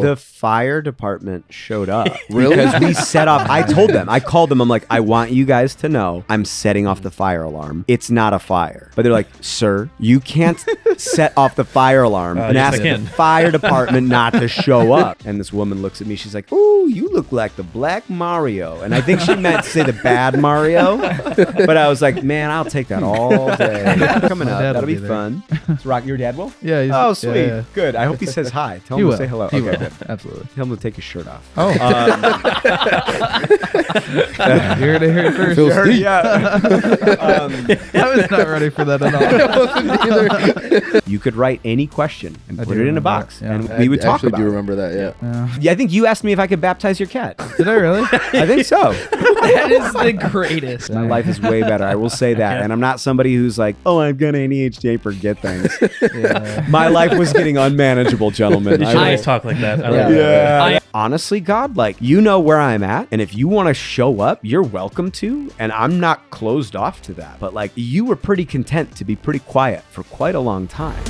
The fire department showed up. Really? Because we set off. I told them. I called them. I'm like, I want you guys to know I'm setting off the fire alarm. It's not a fire. But they're like, sir, you can't set off the fire alarm and yes, ask I the can. fire department not to show up. And this woman looks at me. She's like, ooh, you look like the Black Mario. And I think she meant to say the bad Mario. But I was like, man, I'll take that all day. Coming up. That'll be fun. It's Rock. Your dad will? Yeah. Oh, sweet. Yeah. Good. I hope he says hi. Tell He him will. to say hello. He will. Good. Absolutely. Tell him to take his shirt off. Oh. You heard it here first. Feels deep. I was not ready for that at all. You could write any question and I put do it in a remember box, that, yeah. and we would talk actually about do it. remember that, yeah. Yeah, I think you asked me if I could baptize your cat. Did I really? I think so. That is the greatest. My life is way better. I will say that. And I'm not somebody who's like, oh, I've got ADHD, I forget things. Yeah. My life was getting unmanageable, gentlemen. You should always talk like that. I Yeah. love it. Honestly, God, like, you know where I'm at. And if you want to show up, you're welcome to. And I'm not closed off to that. But like, you were pretty content to be pretty quiet for quite a long time.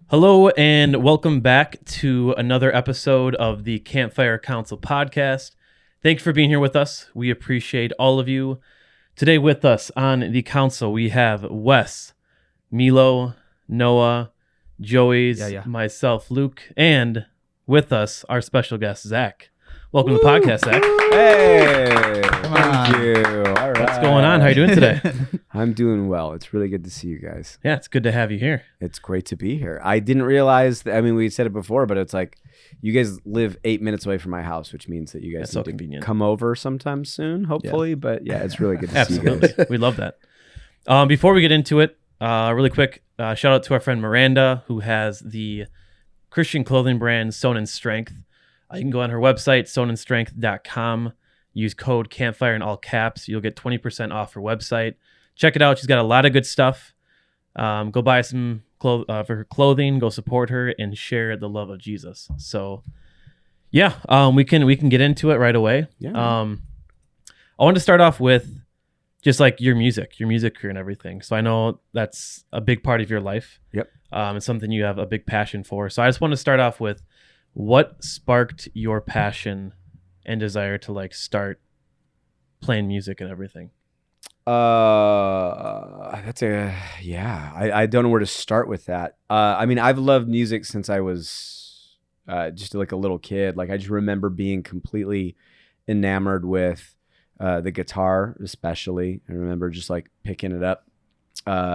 Hello and welcome back to another episode of the Campfire Council podcast. Thanks for being here with us. We appreciate all of you. Today with us on the council, we have Wes, Milo, Noah, Joey's, myself, Luke, and with us, our special guest, Zach. Welcome to the podcast, Zach. Hey, Come thank on. you. All right. What's going on? How are you doing today? I'm doing well. It's really good to see you guys. Yeah, it's good to have you here. It's great to be here. I didn't realize that, I mean, we said it before, but it's like you guys live 8 minutes away from my house, which means that you guys That's so need to convenient. come over sometime soon, hopefully. But yeah, it's really good to see you Absolutely. guys. We love that. Before we get into it, really quick, shout out to our friend Miranda, who has the Christian clothing brand Sewn in Strength. You can go on her website, sewnandstrength.com. Use code Campfire in all caps. You'll get 20% off her website. Check it out. She's got a lot of good stuff. Go buy some for her clothing. Go support her and share the love of Jesus. So, yeah, we can get into it right away. Yeah. I want to start off with just like your music career and everything. So I know that's a big part of your life. Yep. It's something you have a big passion for. So I just want to start off with what sparked your passion and desire to like start playing music and everything. I don't know where to start with that. I mean, I've loved music since I was just like a little kid. Like I just remember being completely enamored with the guitar, especially. I remember just like picking it up.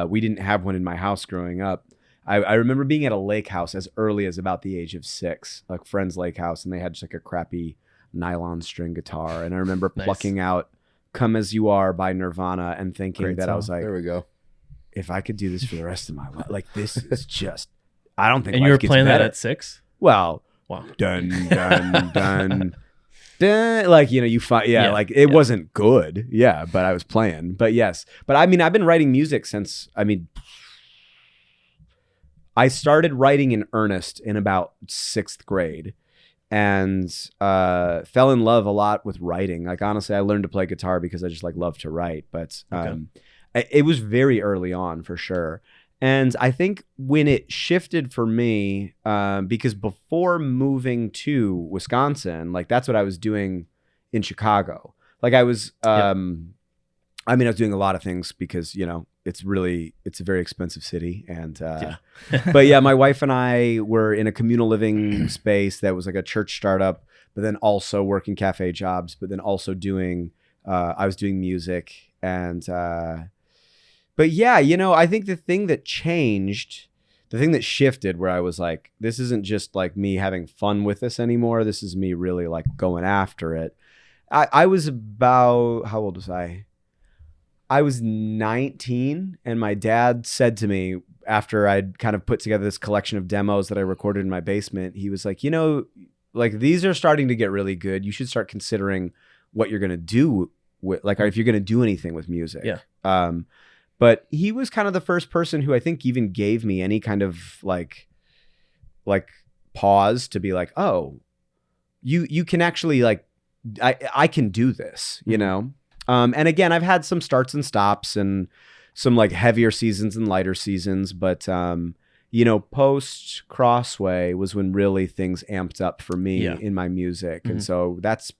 We didn't have one in my house growing up. I remember being at a lake house as early as about the age of 6, like friend's lake house, and they had just like a crappy nylon string guitar. And I remember plucking out Come As You Are by Nirvana and thinking Great that song. I was like, There we go. if I could do this for the rest of my life, like this is just, I don't think And life you were gets playing that better. at 6? Well, Wow. dun, dun, dun, dun, like, you know, you find, like it wasn't good. Yeah. But I was playing, but yes. But I mean, I've been writing music since, I started writing in earnest in about 6th grade and fell in love a lot with writing. Like, honestly, I learned to play guitar because I just like love to write, but it was very early on for sure. And I think when it shifted for me, because before moving to Wisconsin, like that's what I was doing in Chicago. Like I was, I was doing a lot of things because, you know, it's a very expensive city. And, but yeah, my wife and I were in a communal living space that was like a church startup, but then also working cafe jobs, but then also I was doing music and, but yeah, you know, I think the thing that shifted where I was like, this isn't just like me having fun with this anymore. This is me really like going after it. I was about, how old was I? I was 19 and my dad said to me after I'd kind of put together this collection of demos that I recorded in my basement, he was like, you know, like these are starting to get really good. You should start considering what you're going to do with, like, if you're going to do anything with music. Yeah. But he was kind of the first person who I think even gave me any kind of like pause to be like, oh, you can actually like, I can do this, you know? And again, I've had some starts and stops and some like heavier seasons and lighter seasons, but post Crossway was when really things amped up for me in my music. And so that's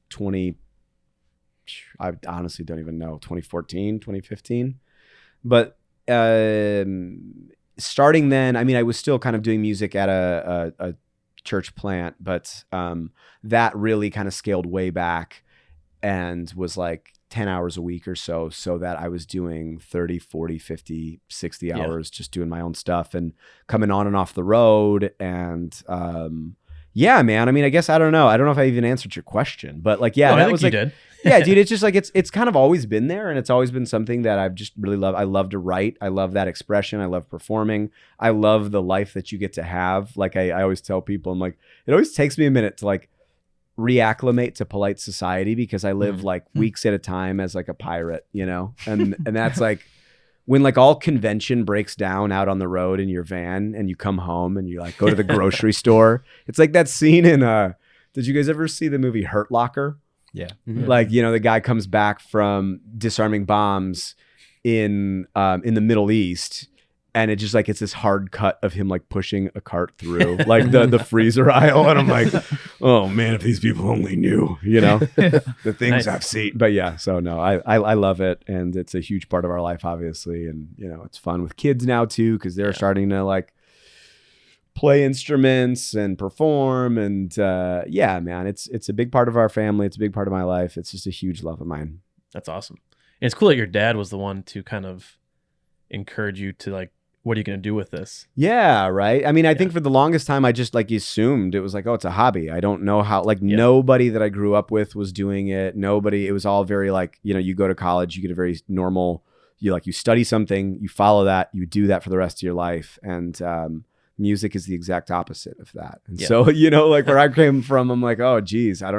I honestly don't even know, 2014, 2015. But starting then, I mean, I was still kind of doing music at a church plant, but that really kind of scaled way back and was like 10 hours a week or so that I was doing 30, 40, 50, 60 hours just doing my own stuff and coming on and off the road. And yeah, man, I mean, I guess I don't know if I even answered your question, but like, yeah, no, that I think was you like, did. yeah, dude, it's just like, it's kind of always been there, and it's always been something that I've just really loved. I love to write. I love that expression. I love performing. I love the life that you get to have. Like I always tell people, I'm like, it always takes me a minute to like reacclimate to polite society because I live like weeks at a time as like a pirate, and that's like when like all convention breaks down out on the road in your van and you come home and you like go to the grocery store. It's like that scene in did you guys ever see the movie Hurt Locker? Yeah. Like, the guy comes back from disarming bombs in the Middle East, and it just like, it's this hard cut of him like pushing a cart through like the freezer aisle. And I'm like, oh man, if these people only knew, the things I've seen. But yeah, so no, I love it. And it's a huge part of our life, obviously. And, it's fun with kids now too, because they're starting to like play instruments and perform. And yeah, man, it's a big part of our family. It's a big part of my life. It's just a huge love of mine. That's awesome. And it's cool that your dad was the one to kind of encourage you to like, what are you going to do with this? Yeah, right. I mean, I think for the longest time, I just like assumed it was like, oh, it's a hobby. I don't know how, like nobody that I grew up with was doing it. Nobody, it was all very like, you go to college, you get a very normal, you study something, you follow that, you do that for the rest of your life. And music is the exact opposite of that. And so, like where I came from, I'm like, oh, geez, I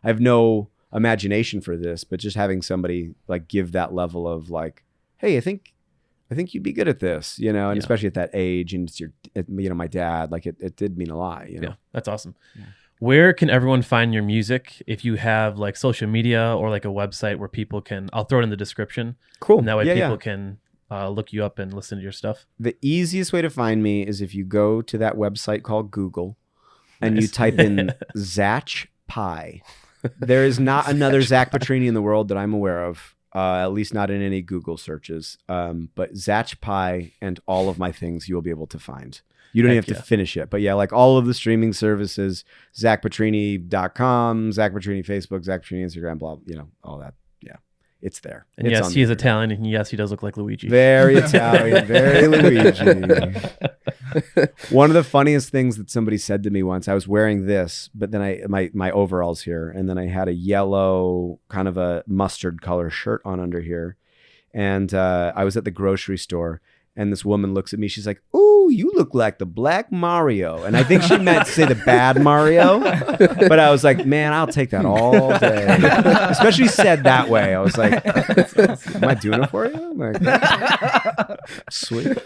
have no imagination for this, but just having somebody like give that level of like, hey, I think you'd be good at this, and especially at that age, and it's my dad, like it did mean a lot, Yeah, that's awesome. Yeah. Where can everyone find your music? If you have like social media or like a website where people can, I'll throw it in the description. Cool. And that way people can look you up and listen to your stuff. The easiest way to find me is if you go to that website called Google and you type in Zach Pie. There is not another Zach Pietrini in the world that I'm aware of. At least not in any Google searches. But Zach Pie and all of my things you will be able to find. You don't even have to finish it. But yeah, like all of the streaming services, ZachPietrini.com, Zach Pietrini Facebook, Zach Pietrini Instagram, blah, all that. Yeah, it's there. And it's yes, he is Italian, and yes, he does look like Luigi. Very Italian, very Luigi. One of the funniest things that somebody said to me once, I was wearing this, but then my overalls here, and then I had a yellow kind of a mustard color shirt on under here. And I was at the grocery store, and this woman looks at me. She's like, "Ooh, you look like the Black Mario." And I think she meant to say the bad Mario. But I was like, man, I'll take that all day. Especially said that way. I was like, am I doing it for you? I'm like, sweet.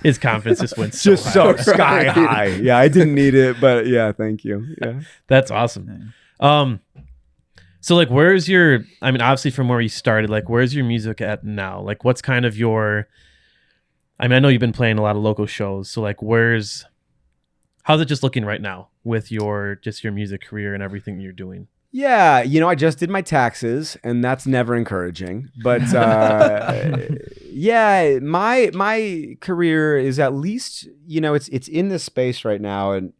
His confidence just went so sky high. Yeah, I didn't need it, but yeah, thank you. Yeah, that's awesome. So like, where's your? I mean, obviously from where you started, like, where's your music at now? Like, what's kind of your? I mean, I know you've been playing a lot of local shows, so like, how's it just looking right now with your music career and everything you're doing? Yeah, I just did my taxes, and that's never encouraging. But yeah, my career is at least, it's in this space right now, and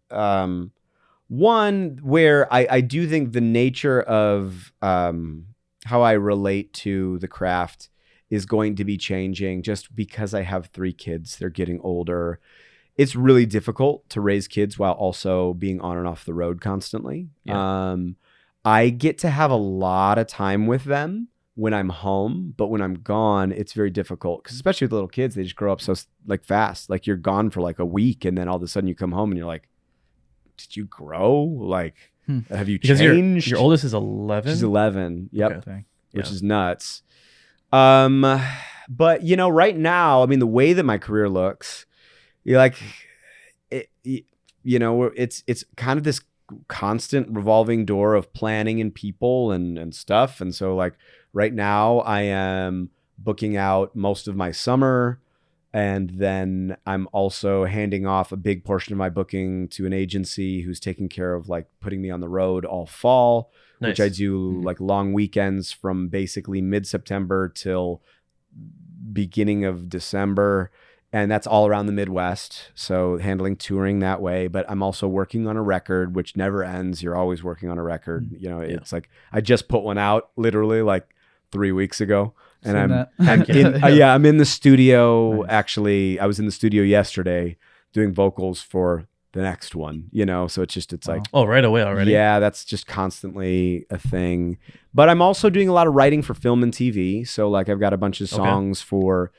one where I do think the nature of how I relate to the craft is going to be changing just because I have 3 kids. They're getting older. It's really difficult to raise kids while also being on and off the road constantly. Yeah. I get to have a lot of time with them when I'm home, but when I'm gone, it's very difficult because especially with little kids, they just grow up so like fast. Like you're gone for like a week, and then all of a sudden you come home and you're like, did you grow? Like, have you changed? Your oldest is 11? She's 11. Yep. Okay. Which is nuts. But right now, I mean, the way that my career looks, it's kind of this constant revolving door of planning and people and stuff. And so like right now I am booking out most of my summer. And then I'm also handing off a big portion of my booking to an agency who's taking care of like putting me on the road all fall, which I do like long weekends from basically mid-September till beginning of December. And that's all around the Midwest. So handling touring that way. But I'm also working on a record, which never ends. You're always working on a record. You know, it's like I just put one out literally like 3 weeks ago. And I'm in the studio. Nice. Actually, I was in the studio yesterday doing vocals for the next one, you know? So it's like, right away already. Yeah, that's just constantly a thing. But I'm also doing a lot of writing for film and TV. So like I've got a bunch of songs for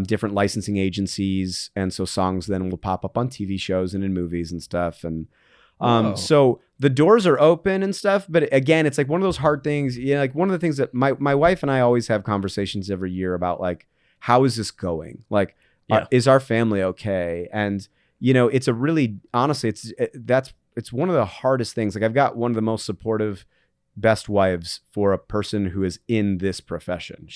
different licensing agencies. And so songs then will pop up on TV shows and in movies and stuff. And so the doors are open and stuff, but again, it's like one of those hard things. Yeah, like one of the things that my wife and I always have conversations every year about, like, how is this going? Like, is our family okay? And you know, it's a really, honestly, it's one of the hardest things. Like I've got one of the most supportive, best wives for a person who is in this profession.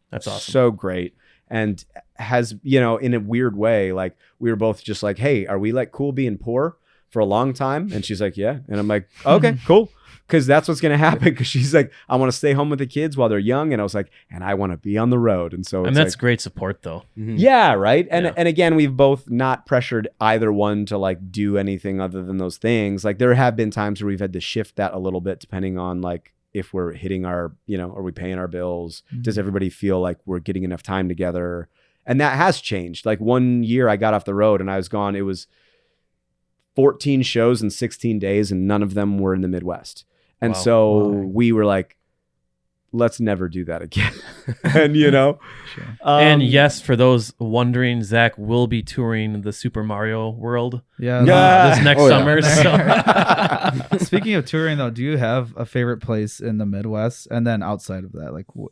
That's awesome. So great. And has, you know, in a weird way, like we were both just like, hey, are we like cool being poor for a long time? And she's like, yeah. And I'm like, okay, cool. Because that's what's going to happen. Because she's like, I want to stay home with the kids while they're young. And I was like, and I want to be on the road. And so, and that's like, great support though. Yeah. Right. And again, we've both not pressured either one to like do anything other than those things. Like there have been times where we've had to shift that a little bit depending on like if we're hitting our, you know, are we paying our bills? Does everybody feel like we're getting enough time together? And that has changed. Like one year I got off the road and I was gone. It was 14 shows in 16 days and none of them were in the Midwest. And we were like, let's never do that again. And, you know, and yes, for those wondering, Zach will be touring the Super Mario World this next summer. So. Speaking of touring though, do you have a favorite place in the Midwest? And then outside of that, like what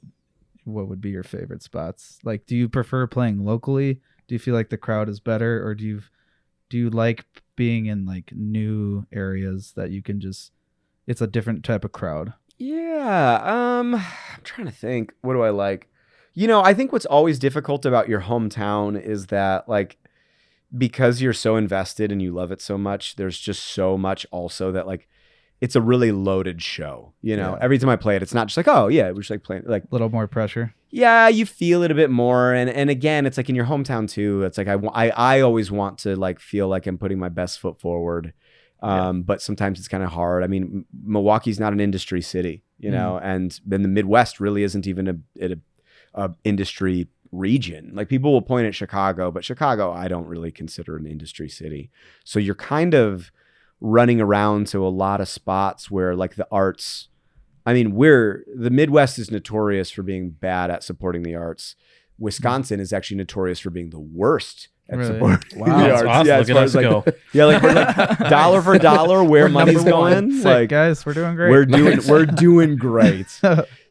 would be your favorite spots? Like, do you prefer playing locally? Do you feel like the crowd is better, or do you like being in like new areas that you can just, it's a different type of crowd? Yeah. I'm trying to think. What do I like? You know, I think what's always difficult about your hometown is that, like, because you're so invested and you love it so much, there's just so much also that, like, it's a really loaded show. You know, every time I play it, it's not just like, oh, yeah, we're just like playing, like, a little more pressure. Yeah, you feel it a bit more. And again, it's like in your hometown too. It's like I always want to like feel like I'm putting my best foot forward. But sometimes it's kind of hard. I mean, Milwaukee's not an industry city, you know, and then the Midwest really isn't even a industry region. Like people will point at Chicago, but Chicago, I don't really consider an industry city. So you're kind of running around to a lot of spots where like the arts, I mean, the Midwest is notorious for being bad at supporting the arts. Wisconsin is actually notorious for being the worst at supporting the arts. Awesome. Yeah, look at us go. Yeah, like we're like dollar for dollar where money's going. Sick, like guys, we're doing great. We're doing great.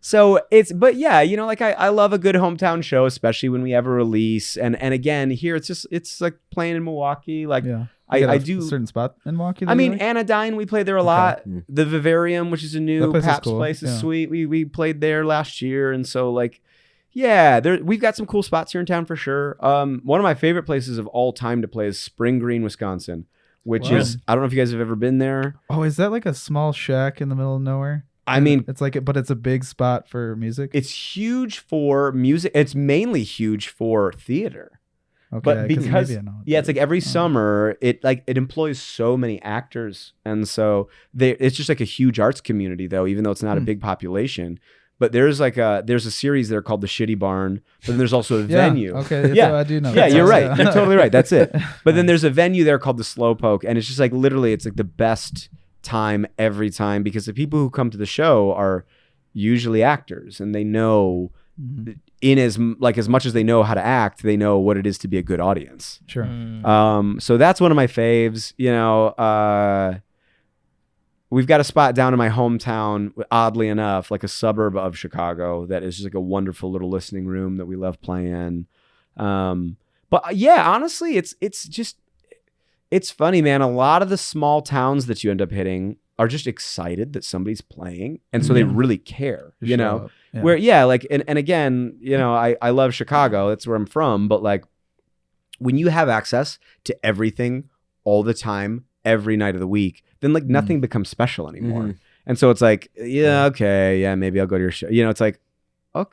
So but yeah, you know, like I love a good hometown show, especially when we have a release. And again, here it's like playing in Milwaukee. Like I do a certain spot in Milwaukee. I mean, Anodyne, we played there a lot. The Vivarium, which is a new Pabst place, is sweet. We played there last year, and so like, yeah, we've got some cool spots here in town for sure. One of my favorite places of all time to play is Spring Green, Wisconsin, which is, I don't know if you guys have ever been there. Oh, is that like a small shack in the middle of nowhere? I mean, it's like, but it's a big spot for music. It's huge for music. It's mainly huge for theater. Okay, but because it's like every summer it employs so many actors, and so it's just like a huge arts community though, even though it's not a big population. But there's a series there called The Shitty Barn, but then there's also a venue. Okay, so I do know. Yeah, you're right. You're totally right. That's it. But then there's a venue there called the Slowpoke, and it's just like literally it's like the best time every time, because the people who come to the show are usually actors, and they know as much as they know how to act, they know what it is to be a good audience. Sure. So that's one of my faves. You know, we've got a spot down in my hometown, oddly enough, like a suburb of Chicago, that is just like a wonderful little listening room that we love playing. But yeah, honestly, it's funny, man. A lot of the small towns that you end up hitting are just excited that somebody's playing, and so they really care, you know. Yeah. Where like and again, I love Chicago. That's where I'm from. But like when you have access to everything all the time, every night of the week, then like nothing becomes special anymore. Mhm. And so it's like, okay, maybe I'll go to your show. It's like, oh,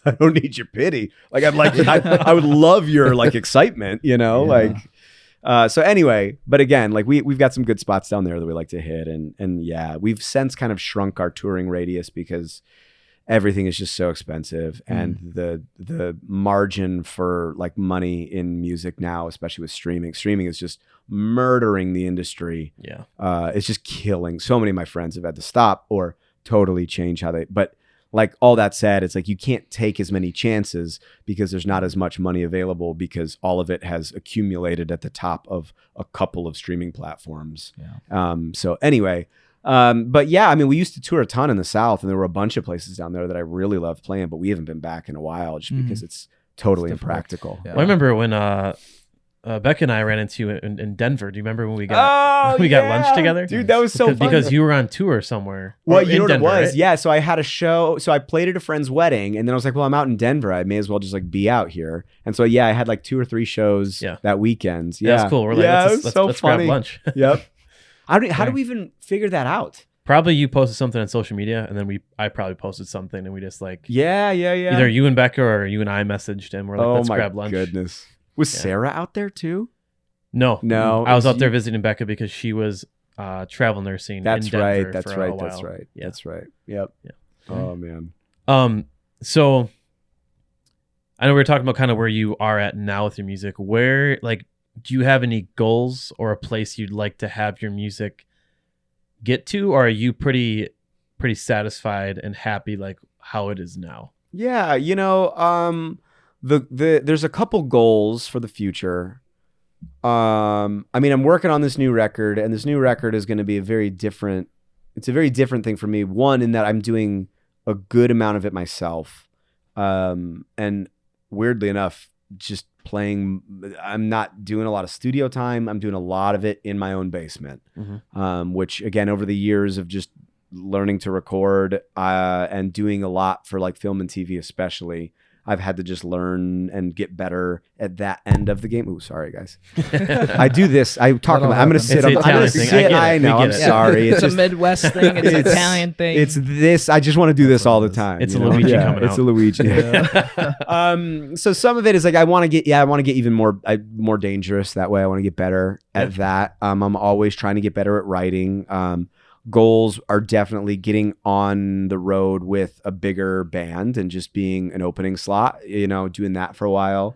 I don't need your pity. Like I would love your like excitement, like. So anyway, but again, like we've got some good spots down there that we like to hit, and yeah, we've since kind of shrunk our touring radius because everything is just so expensive, and the margin for like money in music now, especially with streaming is just murdering the industry. Yeah, it's just killing. So many of my friends have had to stop or totally change how they. But like all that said, it's like you can't take as many chances because there's not as much money available because all of it has accumulated at the top of a couple of streaming platforms. Yeah. So anyway, but yeah, I mean, we used to tour a ton in the South, and there were a bunch of places down there that I really loved playing, but we haven't been back in a while just because it's totally impractical. Yeah. Well, I remember when Becca and I ran into you in Denver. Do you remember when we got got lunch together? Dude, that was so fun. Because you were on tour somewhere. Well, in you know what Denver, it was? right? Yeah, so I had a show. So I played at a friend's wedding, and then I was like, well, I'm out in Denver. I may as well just like be out here. And so yeah, I had like 2 or 3 shows that weekend. Yeah, that's cool. We're like, let's grab lunch. Yep. How do we even figure that out? Probably you posted something on social media, and then I probably posted something, and we just like Yeah. either you and Becca or you and I messaged, and we're like, let's grab lunch. Oh my goodness. Was Sarah out there too? No. I was it's out there visiting Becca because she was travel nursing. That's in Denver right. for That's a right. while. That's right. Yeah. That's right. Yep. Yeah. Oh man. So I know we were talking about kind of where you are at now with your music. Where, like, do you have any goals or a place you'd like to have your music get to, or are you pretty satisfied and happy like how it is now? Yeah, there's a couple goals for the future. I mean, I'm working on this new record, and this new record is going to be a very different thing for me. One, in that I'm doing a good amount of it myself. And weirdly enough, just playing, I'm not doing a lot of studio time. I'm doing a lot of it in my own basement, which again, over the years of just learning to record and doing a lot for like film and TV especially, I've had to just learn and get better at that end of the game. Ooh, sorry guys. I do this. I'm going to sit. It's I'm going to thing. sit. I know. I'm it. sorry. It's a just, Midwest thing. It's an Italian thing. It's this. I just want to do this all the time. It's a Luigi coming out. It's a Luigi. So some of it is like I want to get even more dangerous that way. I want to get better at that. I'm always trying to get better at writing. Goals are definitely getting on the road with a bigger band and just being an opening slot, doing that for a while.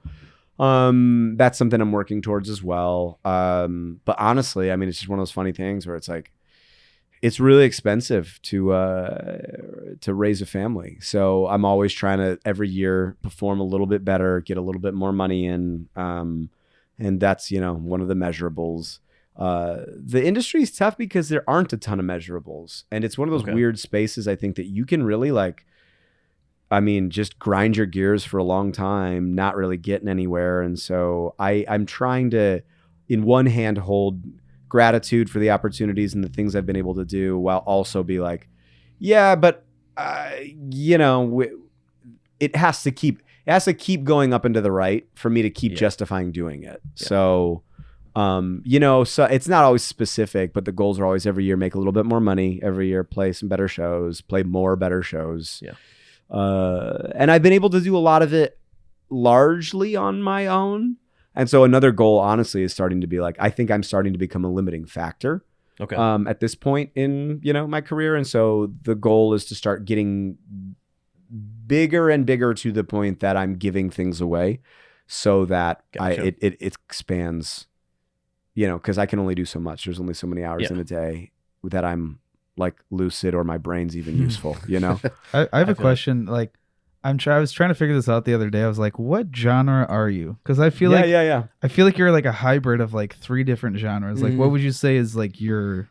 That's something I'm working towards as well. But honestly, I mean, it's just one of those funny things where it's like, it's really expensive to raise a family. So I'm always trying to every year perform a little bit better, get a little bit more money in. And that's, one of the measurables. The industry is tough because there aren't a ton of measurables, and it's one of those weird spaces, I think, that you can really just grind your gears for a long time, not really getting anywhere. And so I'm trying to, in one hand, hold gratitude for the opportunities and the things I've been able to do, while also be like, yeah, but it has to keep going up and to the right for me to keep justifying doing it. Yeah. So so it's not always specific, but the goals are always every year make a little bit more money, every year play some better shows, play more better shows. Yeah. And I've been able to do a lot of it largely on my own. And so another goal, honestly, is starting to be like, I think I'm starting to become a limiting factor. Okay. At this point in, my career. And so the goal is to start getting bigger and bigger to the point that I'm giving things away so that it expands. Because I can only do so much. There's only so many hours in a day that I'm like lucid or my brain's even useful, I have a question. Like, I was trying to figure this out the other day. I was like, what genre are you? Because I feel I feel like you're like a hybrid of like 3 different genres. Like, what would you say is like your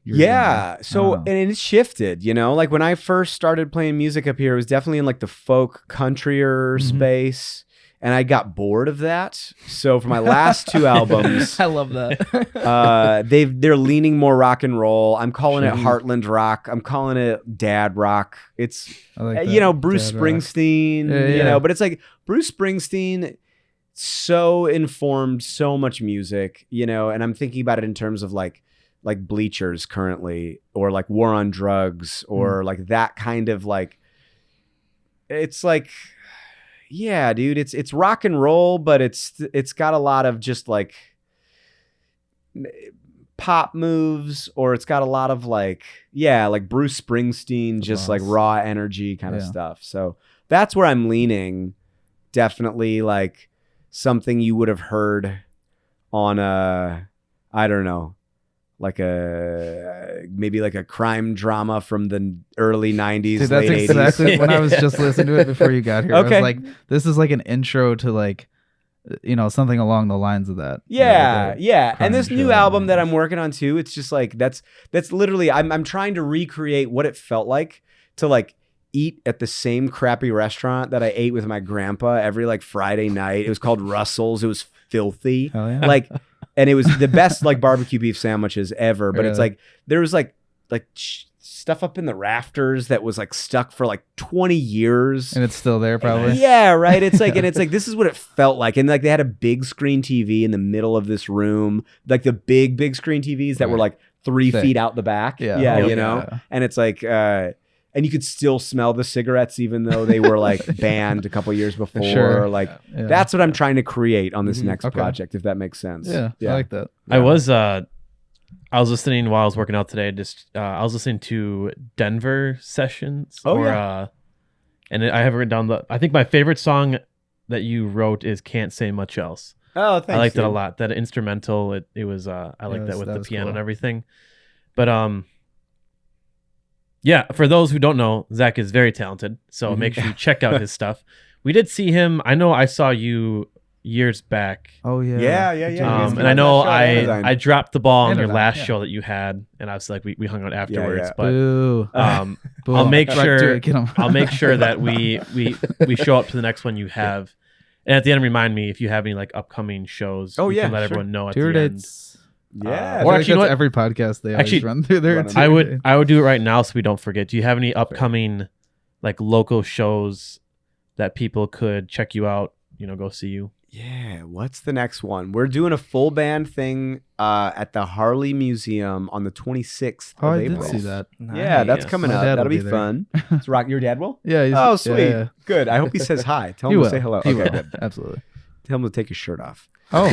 genre? So, and it shifted, like when I first started playing music up here, it was definitely in like the folk countryer space. and I got bored of that. So for my last 2 albums, I love that. they're leaning more rock and roll. I'm calling it Heartland rock. I'm calling it dad rock. It's I like you know, that. Bruce Dad rock. Springsteen, Yeah, you yeah. know, but it's like Bruce Springsteen so informed so much music, you know, and I'm thinking about it in terms of like Bleachers currently, or like War on Drugs, or like that kind of like, it's like, yeah, dude, it's rock and roll, but it's got a lot of just like pop moves, or it's got a lot of like, yeah, like Bruce Springsteen, just like raw energy kind of stuff. So that's where I'm leaning. Definitely like something you would have heard on I don't know, like maybe like a crime drama from the early 90s, Dude, that's late 80s. exactly when I was just listening to it before you got here. I Okay. was like, this is like an intro to like, you know, something along the lines of that. Yeah, Like a yeah. crime And this show new in album the that 90s. I'm working on too, it's just like that's literally I'm trying to recreate what it felt like to like eat at the same crappy restaurant that I ate with my grandpa every like Friday night. It was called Russell's. It was filthy. Hell yeah. Like, and it was the best like barbecue beef sandwiches ever, but it's Really? like there was like stuff up in the rafters that was like stuck for like 20 years. And it's still there probably. Yeah, right. It's like, and it's like, this is what it felt like. And like they had a big screen TV in the middle of this room, like the big screen TVs that were like 3 Thick. feet out the back. Yeah. Yeah, Oh, you know? yeah. And it's like, and you could still smell the cigarettes even though they were like banned a couple years before. Sure. Like Yeah. that's what I'm trying to create on this next Okay. project, if that makes sense. Yeah, I like that. I was listening while I was working out today. I was listening to Denver sessions. Oh, yeah. And I have written down I think my favorite song that you wrote is "Can't Say Much Else." Oh, thanks. I liked it a dude. lot. That instrumental, it was I like that with that the was piano cool. and everything. But yeah, for those who don't know, Zach is very talented. So make sure you check out his stuff. We did see him. I know I saw you years back. Oh yeah. Yeah. You guys And came I out know to that show at Anodyne. I dropped the ball on your Anodyne, last yeah. show that you had, and I was like, we hung out afterwards. yeah. But Boo. Boo. I'll make Right to sure it, get 'em. I'll make sure that we show up to the next one you have, and at the end remind me if you have any like upcoming shows. Oh, you yeah, can let sure. everyone know at Tour the end. dates. Yeah. I Or feel like actually, you know that's what? every podcast they always Actually, run through their run it. tour dates. I would do it right now so we don't forget. Do you have any upcoming like local shows that people could check you out? You know, go see you. Yeah, what's the next one? We're doing a full band thing at the Harley Museum on the 26th Oh, of I did April. see that. Yeah, that's Nice. coming My up. dad will That'll be be there. fun. It's rock. Your dad will? Yeah. Oh, sweet. Yeah. Good. I hope he says hi. Tell He him will. to say hello. He Okay, will. good. Absolutely. Tell him to take his shirt off. Oh, Um,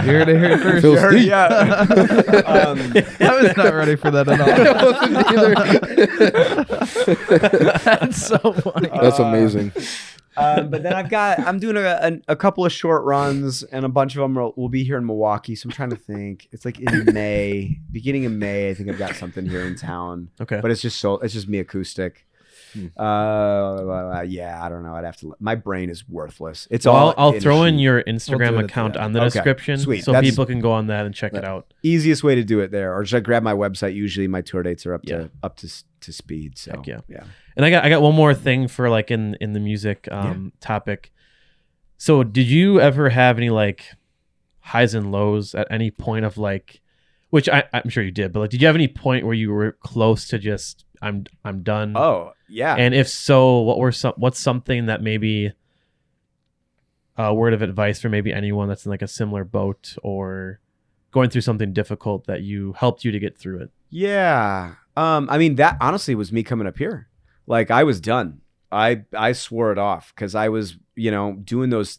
you heard it here first. Feels deep. yeah. I was not ready for that at all. That's so funny. That's amazing. But then I'm doing a couple of short runs, and a bunch of them will be here in Milwaukee. So I'm trying to think. It's like in May, beginning of May. I think I've got something here in town. Okay. But it's just me acoustic. Yeah, I don't know. I'd have to. My brain is worthless. It's all. I'll throw in sheet. your We'll Instagram do it at account the on the Okay, description, sweet. so That's- people can go on that and check it out. Easiest way to do it there, or just grab my website. Usually my tour dates are up Yeah. to speed. So Heck yeah. yeah. And I got one more thing for like in the music topic. So did you ever have any like highs and lows at any point of like, which I'm sure you did, but like, did you have any point where you were close to just I'm done? Oh yeah. And if so, what's something that maybe a word of advice for maybe anyone that's in like a similar boat or going through something difficult that helped you to get through it? Yeah. I mean, that honestly was me coming up here. Like I was done. I swore it off because I was, doing those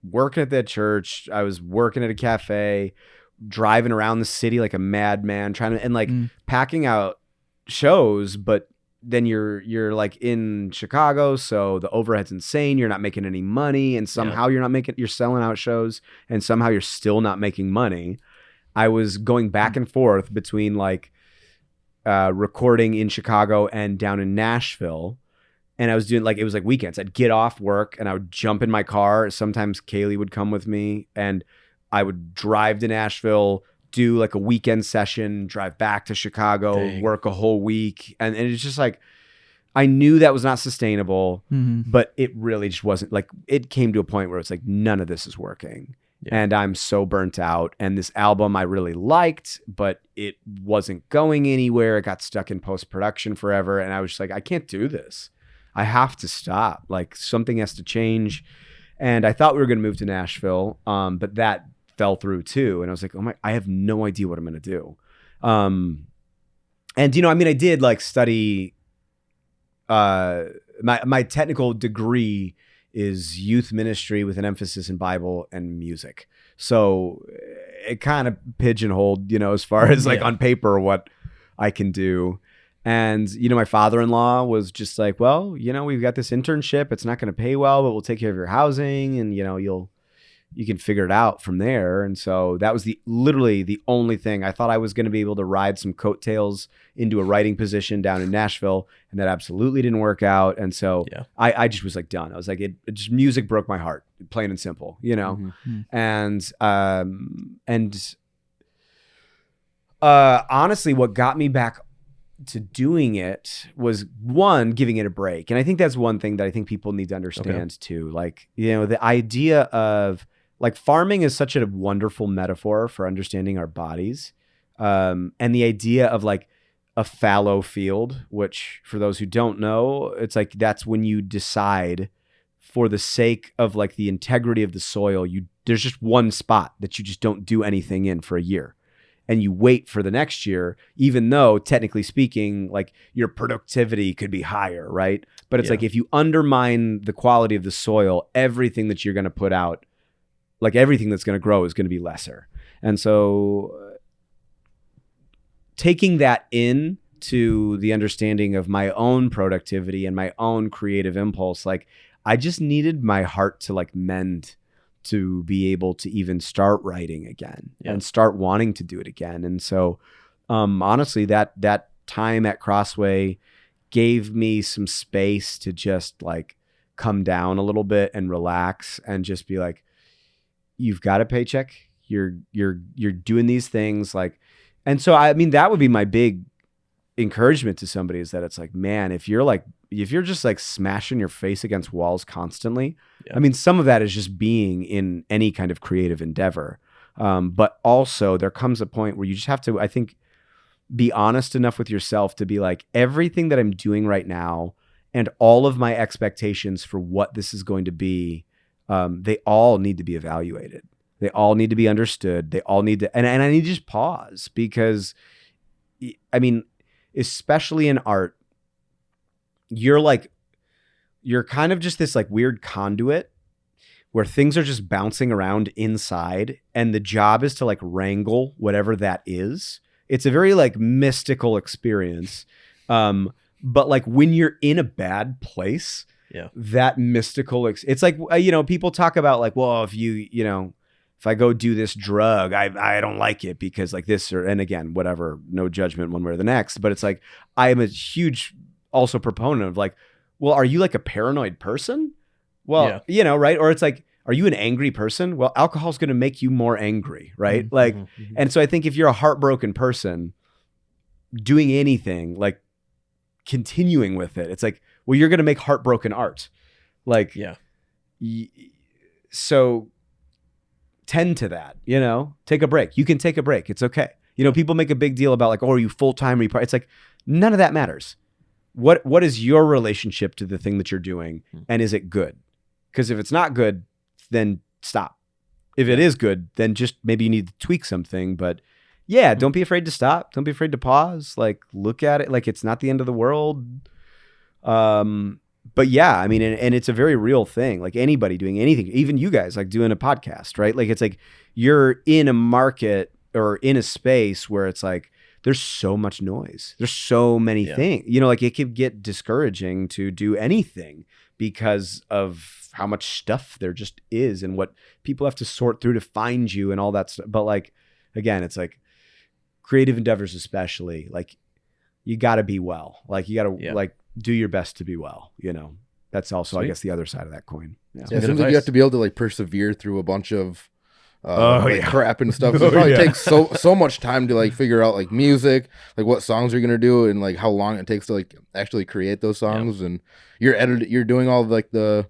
working at that church. I was working at a cafe, driving around the city like a madman, trying to, and like packing out shows, but then you're like in Chicago, so the overhead's insane. You're not making any money, and somehow you're selling out shows, and somehow you're still not making money. I was going back and forth between like recording in Chicago and down in Nashville. And I was doing it was like weekends. I'd get off work and I would jump in my car. Sometimes Kaylee would come with me and I would drive to Nashville, do like a weekend session, drive back to Chicago, Dang. work a whole week. And it's just like, I knew that was not sustainable, Mhm. but it really just wasn't. Like, it came to a point where it's like, none of this is working. Yeah. And I'm so burnt out. And this album I really liked, but it wasn't going anywhere. It got stuck in post-production forever. And I was just like, I can't do this. I have to stop. Like, something has to change. And I thought we were going to move to Nashville, but that fell through too. And I was like, oh my, I have no idea what I'm going to do. And, you know, I mean, I did like study, my technical degree is youth ministry with an emphasis in Bible and music. So it kind of pigeonholed, you know, as far as like on paper, what I can do. And, you know, my father-in-law was just like, well, you know, we've got this internship. It's not going to pay well, but we'll take care of your housing and, you know, you can figure it out from there. And so that was literally the only thing. I thought I was going to be able to ride some coattails into a writing position down in Nashville, and that absolutely didn't work out. And so I just was like done. I was like, it just, music broke my heart, plain and simple, you know? And honestly, what got me back to doing it was, one, giving it a break. And I think that's one thing that I think people need to understand too. Like, you know, the idea of like farming is such a wonderful metaphor for understanding our bodies. And the idea of like a fallow field, which for those who don't know, it's like, that's when you decide for the sake of like the integrity of the soil, there's just one spot that you just don't do anything in for a year. And you wait for the next year, even though technically speaking, like your productivity could be higher, right? But it's like, if you undermine the quality of the soil, everything that you're going to put out, like everything that's going to grow is going to be lesser. And so taking that in to the understanding of my own productivity and my own creative impulse, like I just needed my heart to like mend to be able to even start writing again and start wanting to do it again. And so honestly, that time at Crossway gave me some space to just like come down a little bit and relax and just be like, you've got a paycheck. You're doing these things like, and so, I mean, that would be my big encouragement to somebody, is that it's like, man, if you're just like smashing your face against walls constantly, I mean, some of that is just being in any kind of creative endeavor. But also there comes a point where you just have to, I think, be honest enough with yourself to be like, everything that I'm doing right now and all of my expectations for what this is going to be, they all need to be evaluated. They all need to be understood. They all need to, and I need to just pause, because I mean, especially in art, you're kind of just this like weird conduit where things are just bouncing around inside, and the job is to like wrangle whatever that is. It's a very like mystical experience. But like when you're in a bad place, that mystical, it's like, you know, people talk about like, well, if I go do this drug, I don't like it because like this, and again, whatever, no judgment one way or the next, but it's like, I am a huge also proponent of like, well, are you like a paranoid person? Well, you know, right? Or it's like, are you an angry person? Well, alcohol is going to make you more angry, right? And so I think if you're a heartbroken person doing anything, like continuing with it, it's like, well, you're going to make heartbroken art. Like, so tend to that, you know, take a break. You can take a break. It's okay. You know, people make a big deal about like, oh, are you full-time? It's like, none of that matters. What is your relationship to the thing that you're doing? And is it good? Because if it's not good, then stop. If it is good, then just maybe you need to tweak something. But yeah, don't be afraid to stop. Don't be afraid to pause. Like, look at it like it's not the end of the world. But yeah, I mean, and it's a very real thing. Like anybody doing anything, even you guys, like doing a podcast, right? Like, it's like you're in a market or in a space where it's like, there's so much noise. There's so many things, you know, like it could get discouraging to do anything because of how much stuff there just is and what people have to sort through to find you and all that stuff. But like, again, it's like creative endeavors, especially, like you got to be well. Like you got to like do your best to be well, you know. That's also, I guess, the other side of that coin. It seems like you have to be able to like persevere through a bunch of crap and stuff. So it probably takes so much time to like figure out like music, like what songs you're gonna do, and like how long it takes to like actually create those songs. And you're doing all of, like the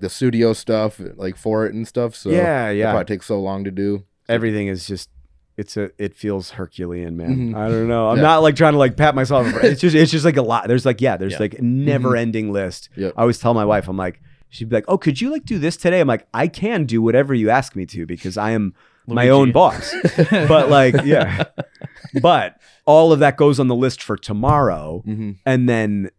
studio stuff like for it and stuff. So it probably takes so long to do. Everything is just it feels Herculean, man. I don't know. I'm not like trying to like pat myself. It's just like a lot. There's like like a never ending list. I always tell my wife, I'm like, she'd be like, oh, could you like do this today? I'm like, I can do whatever you ask me to because I am my own boss. But like, but all of that goes on the list for tomorrow, and then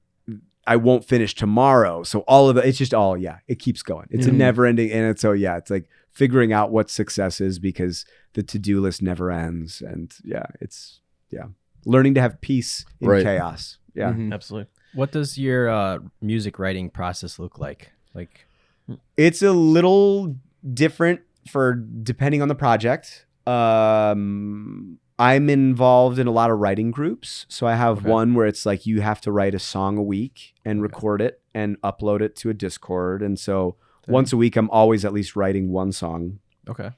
I won't finish tomorrow. So all of it, it's just all, it keeps going. It's a never ending. And it's it's like figuring out what success is because the to-do list never ends. And it's learning to have peace in chaos. Absolutely. What does your music writing process look like? Like, it's a little different for depending on the project. I'm involved in a lot of writing groups. So I have one where it's like you have to write a song a week and record it and upload it to a Discord. And so once a week, I'm always at least writing one song. Okay.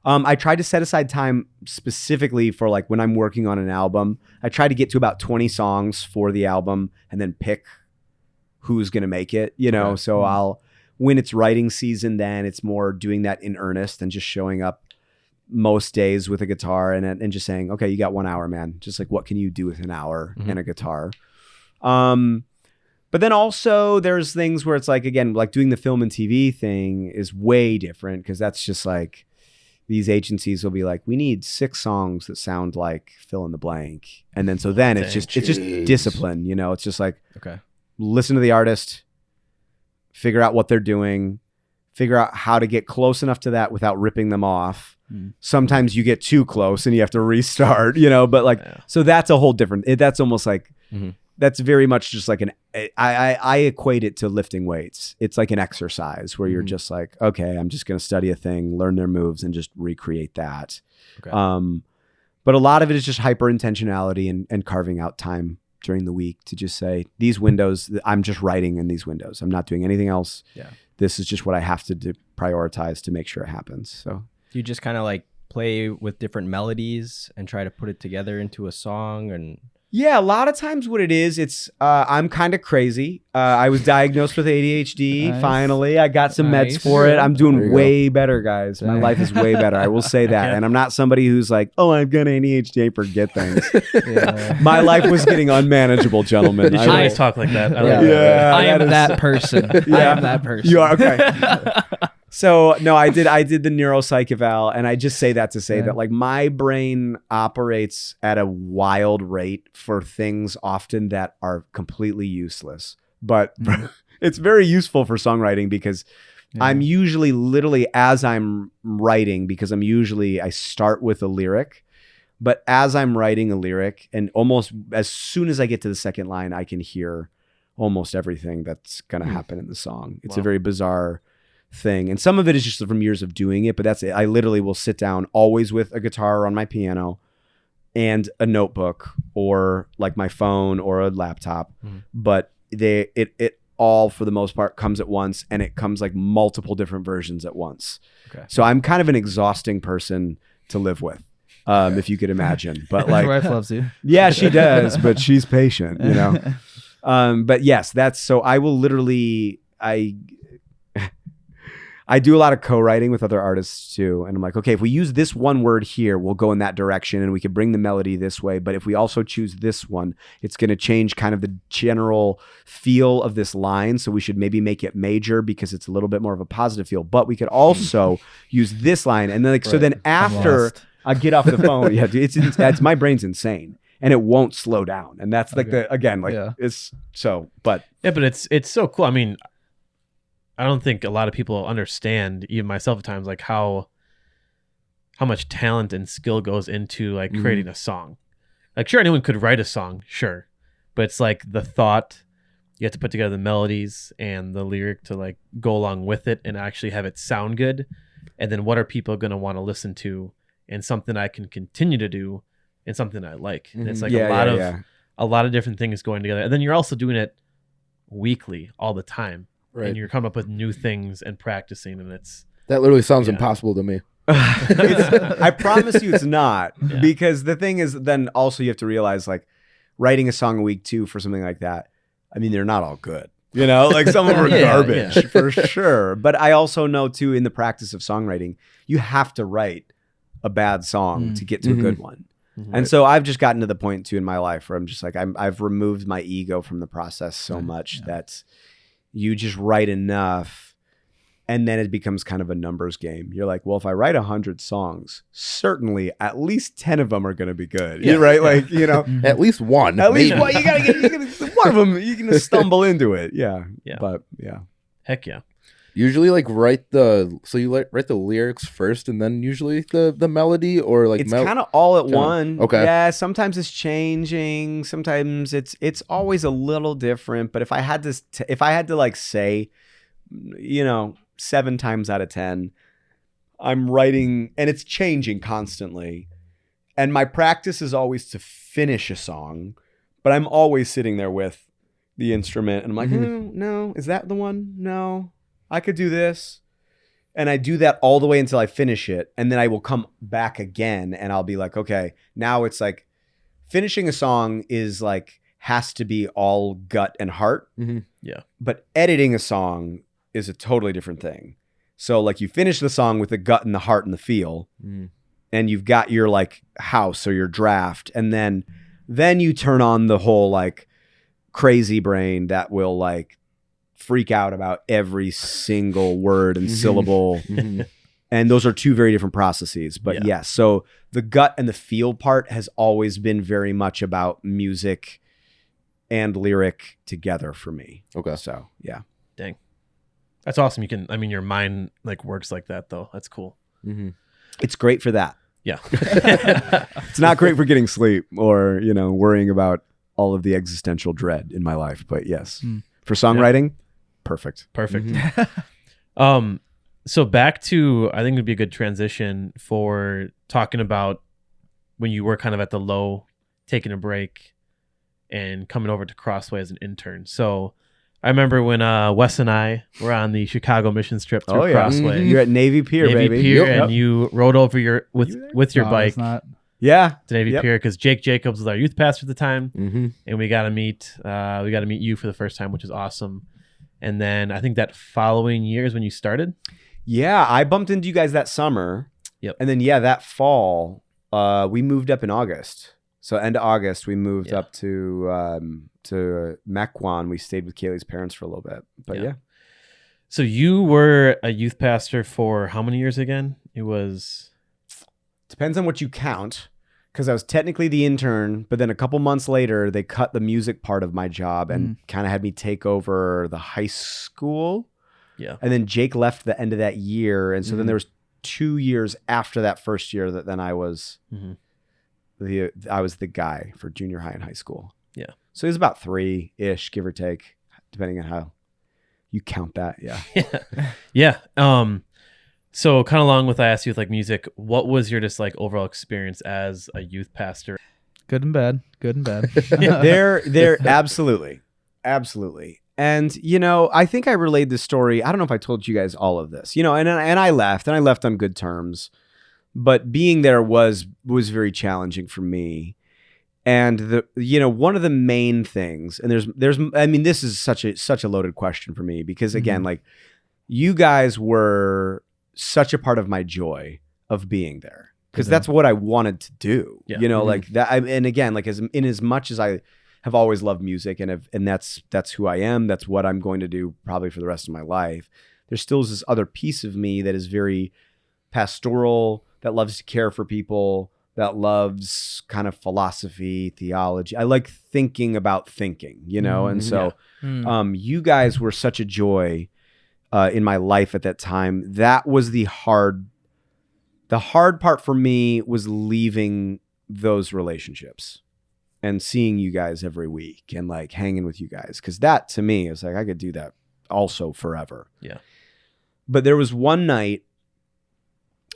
I try to set aside time specifically for like when I'm working on an album. I try to get to about 20 songs for the album and then pick who's going to make it, So when it's writing season, then it's more doing that in earnest and just showing up most days with a guitar and just saying, okay, you got 1 hour, man. Just like, what can you do with an hour and a guitar? But then also there's things where it's like, again, like doing the film and TV thing is way different because that's just like these agencies will be like, we need 6 songs that sound like fill in the blank. And then, so then it's just discipline, it's just like, listen to the artist, figure out what they're doing, figure out how to get close enough to that without ripping them off. Sometimes you get too close and you have to restart, but like, so that's a whole different, that's almost like, that's very much just like I equate it to lifting weights. It's like an exercise where you're just like, okay, I'm just going to study a thing, learn their moves and just recreate that. But a lot of it is just hyper intentionality and carving out time during the week to just say these windows, I'm just writing in these windows. I'm not doing anything else. This is just what I have to prioritize to make sure it happens. So do you just kind of like play with different melodies and try to put it together into a song? And a lot of times what it is, it's I'm kind of crazy. I was diagnosed with ADHD. Nice. Finally, I got some Nice. meds for it. I'm doing go. way better, guys. My life is way better. I will say that. And I'm not somebody who's like, oh, I've got ADHD. I forget things. My life was getting unmanageable, gentlemen. You should always talk like that. I like Yeah. I am that is- that person. I am that person. You are okay. So no, I did the neuropsych eval, and I just say that to say that like my brain operates at a wild rate for things often that are completely useless, but it's very useful for songwriting because I'm usually literally as I'm writing because I start with a lyric, but as I'm writing a lyric and almost as soon as I get to the second line, I can hear almost everything that's going to happen in the song. It's a very bizarre thing. And some of it is just from years of doing it, but that's it. I literally will sit down always with a guitar on my piano and a notebook or like my phone or a laptop. But it all for the most part comes at once and it comes like multiple different versions at once. So I'm kind of an exhausting person to live with. If you could imagine, but like, your wife loves you. yeah, she does, but she's patient, but yes, that's, so I will literally, I do a lot of co-writing with other artists too. And I'm like, okay, if we use this one word here, we'll go in that direction and we could bring the melody this way. But if we also choose this one, it's going to change kind of the general feel of this line. So we should maybe make it major because it's a little bit more of a positive feel, but we could also use this line. And then like, so then after I get off the phone, it's my brain's insane and it won't slow down. And that's like it's so, but it's so cool. I mean, I don't think a lot of people understand, even myself at times, like how much talent and skill goes into like creating a song. Like, sure, anyone could write a song, sure, but it's like the thought. You have to put together the melodies and the lyric to like go along with it and actually have it sound good. And then what are people going to want to listen to? And something I can continue to do and something I like. And it's like a lot of different things going together. And then you're also doing it weekly all the time. Right. And you're coming up with new things and practicing, and it's That literally sounds Yeah. impossible to me. I promise you it's not. Because the thing is, then also you have to realize, like, writing a song a week too for something like that, I mean, they're not all good. You know, like some of them are garbage for sure. But I also know too, in the practice of songwriting, you have to write a bad song to get to a good one. And so I've just gotten to the point too in my life where I'm just like, I've removed my ego from the process so much that you just write enough. And then it becomes kind of a numbers game. You're like, well, if I write 100 songs, certainly at least 10 of them are going to be good. Yeah. Right? Like, you know, At least one. at least maybe. well, you gotta one of them. You can stumble into it. Yeah. Yeah. But yeah. Heck yeah. Usually, like, write the lyrics first, and then usually the melody, or like It's kind of all at one. okay. Yeah. Sometimes it's changing. Sometimes it's always a little different. But if I had to like say, you know, 7 times out of 10, I'm writing, and it's changing constantly. And my practice is always to finish a song, but I'm always sitting there with the instrument, and I'm like, no, is that the one? No, I could do this. And I do that all the way until I finish it. And then I will come back again and I'll be like, okay, now it's like finishing a song is like, has to be all gut and heart. Yeah. But editing a song is a totally different thing. So like you finish the song with the gut and the heart and the feel, and you've got your like house or your draft, and then you turn on the whole like crazy brain that will like freak out about every single word and syllable. And those are 2 very different processes. But yes, so the gut and the feel part has always been very much about music and lyric together for me. Okay. So yeah. Dang. That's awesome. Your mind like works like that though. That's cool. It's great for that. Yeah. It's not great for getting sleep or, you know, worrying about all of the existential dread in my life. But yes, for songwriting, perfect. Perfect. So back to, I think it'd be a good transition for talking about when you were kind of at the low, taking a break and coming over to Crossway as an intern. So I remember when Wes and I were on the Chicago missions trip through Crossway. You're at Navy Pier, baby. Pier, Yep. and you rode over with your No, bike it's not. Yeah. to Navy Yep. Pier because Jake Jacobs was our youth pastor at the time, and we got to meet you for the first time, which is awesome. And then I think that following year is when you started. Yeah. I bumped into you guys that summer. Yep. And then, that fall, we moved up in August. So end of August, we moved up to Mequon. We stayed with Kaylee's parents for a little bit. But yeah. So you were a youth pastor for how many years again? It was... Depends on what you count, because I was technically the intern, but then a couple months later, they cut the music part of my job and kind of had me take over the high school. Yeah. And then Jake left the end of that year. And so then there was 2 years after that first year that then I was the guy for junior high and high school. Yeah. So it was about 3-ish, give or take, depending on how you count that. Yeah. Yeah. So kind of along with I asked you with like music, what was your just like overall experience as a youth pastor? Good and bad. Good and bad. They're absolutely. And, you know, I think I relayed this story. I don't know if I told you guys all of this, you know, and I left on good terms, but being there was very challenging for me. And one of the main things, and there's, I mean, this is such a loaded question for me because again, like you guys were such a part of my joy of being there because that's what I wanted to do, like that. And again, like as much as I have always loved music and that's who I am, that's what I'm going to do probably for the rest of my life. There's still this other piece of me that is very pastoral, that loves to care for people, that loves kind of philosophy, theology. I like thinking about thinking, and so you guys were such a joy in my life at that time. That was the hard part for me was leaving those relationships and seeing you guys every week and like hanging with you guys. Cause that to me is like, I could do that also forever. Yeah. But there was one night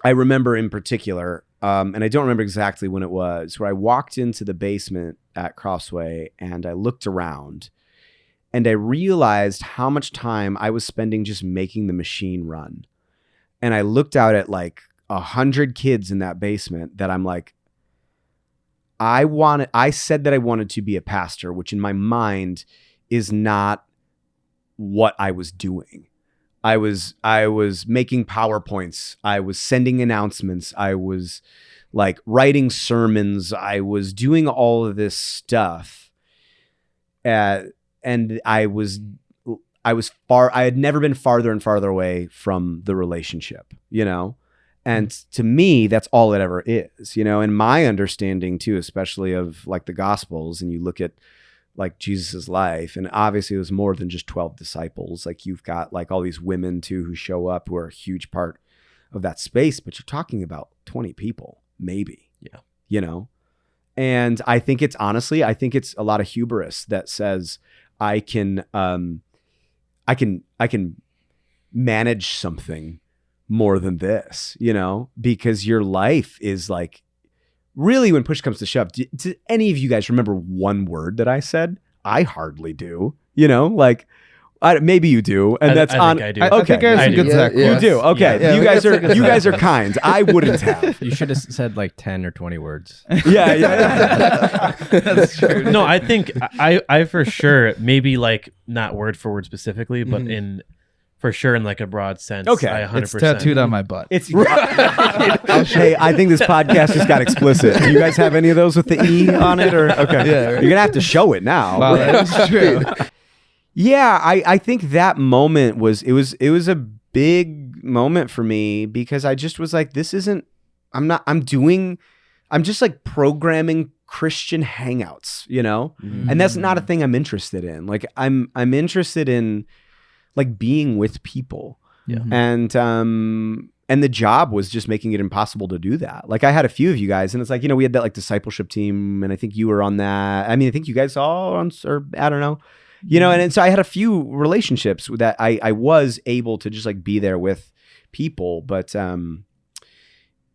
I remember in particular, and I don't remember exactly when it was, where I walked into the basement at Crossway and I looked around and I realized how much time I was spending just making the machine run. and I looked out at like 100 kids in that basement that I'm like, I said that I wanted to be a pastor, which in my mind is not what I was doing. I was making PowerPoints. I was sending announcements. I was like writing sermons. I was doing all of this stuff. And I had never been farther and farther away from the relationship, you know? And to me, that's all it ever is, you know? And my understanding too, especially of like the Gospels, and you look at like Jesus's life, and obviously it was more than just 12 disciples. Like you've got like all these women too who show up who are a huge part of that space, but you're talking about 20 people, maybe. Yeah. You know? And I think it's a lot of hubris that says I can manage something more than this, you know, because your life is like, really, when push comes to shove, do any of you guys remember one word that I said? I hardly do, you know, like maybe you do. And I think I do. I think I have some good Zach. You do. Okay. Yeah, you guys are kind. I wouldn't have. You should have said like 10 or 20 words. Yeah. That's true. No, I think I for sure, maybe like not word for word specifically, but for sure in like a broad sense. Okay. I 100%. It's tattooed on my butt. It's hey, I think this podcast just got explicit. Do you guys have any of those with the E on it? Or okay, Yeah, right. you're gonna have to show it now. Wow, that's true. Yeah, I think that moment was a big moment for me because I just was like, I'm just like programming Christian hangouts, you know? And that's not a thing I'm interested in. Like I'm interested in like being with people. Yeah. And the job was just making it impossible to do that. Like I had a few of you guys, and it's like, you know, we had that like discipleship team, and I think you were on that. I mean, I think you guys all on, or I don't know, you know, and so I had a few relationships that I was able to just like be there with people, but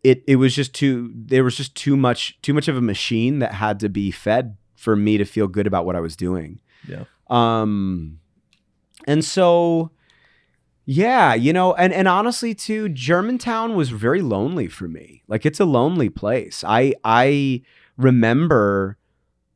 it was just there was just too much of a machine that had to be fed for me to feel good about what I was doing. Yeah. And so, yeah, you know, and honestly too, Germantown was very lonely for me. Like it's a lonely place. I remember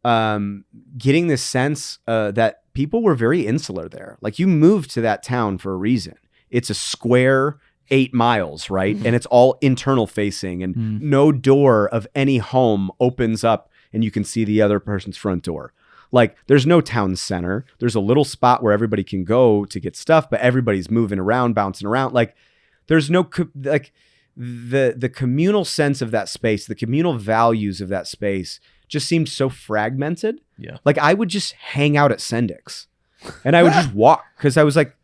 getting this sense that people were very insular there. Like you moved to that town for a reason. It's a square 8 miles, right? And it's all internal facing, and no door of any home opens up and you can see the other person's front door. Like there's no town center. There's a little spot where everybody can go to get stuff, but everybody's moving around, bouncing around. Like there's no like the communal sense of that space, the communal values of that space just seemed so fragmented. Yeah. Like I would just hang out at Sendik's and I would just walk because I was like,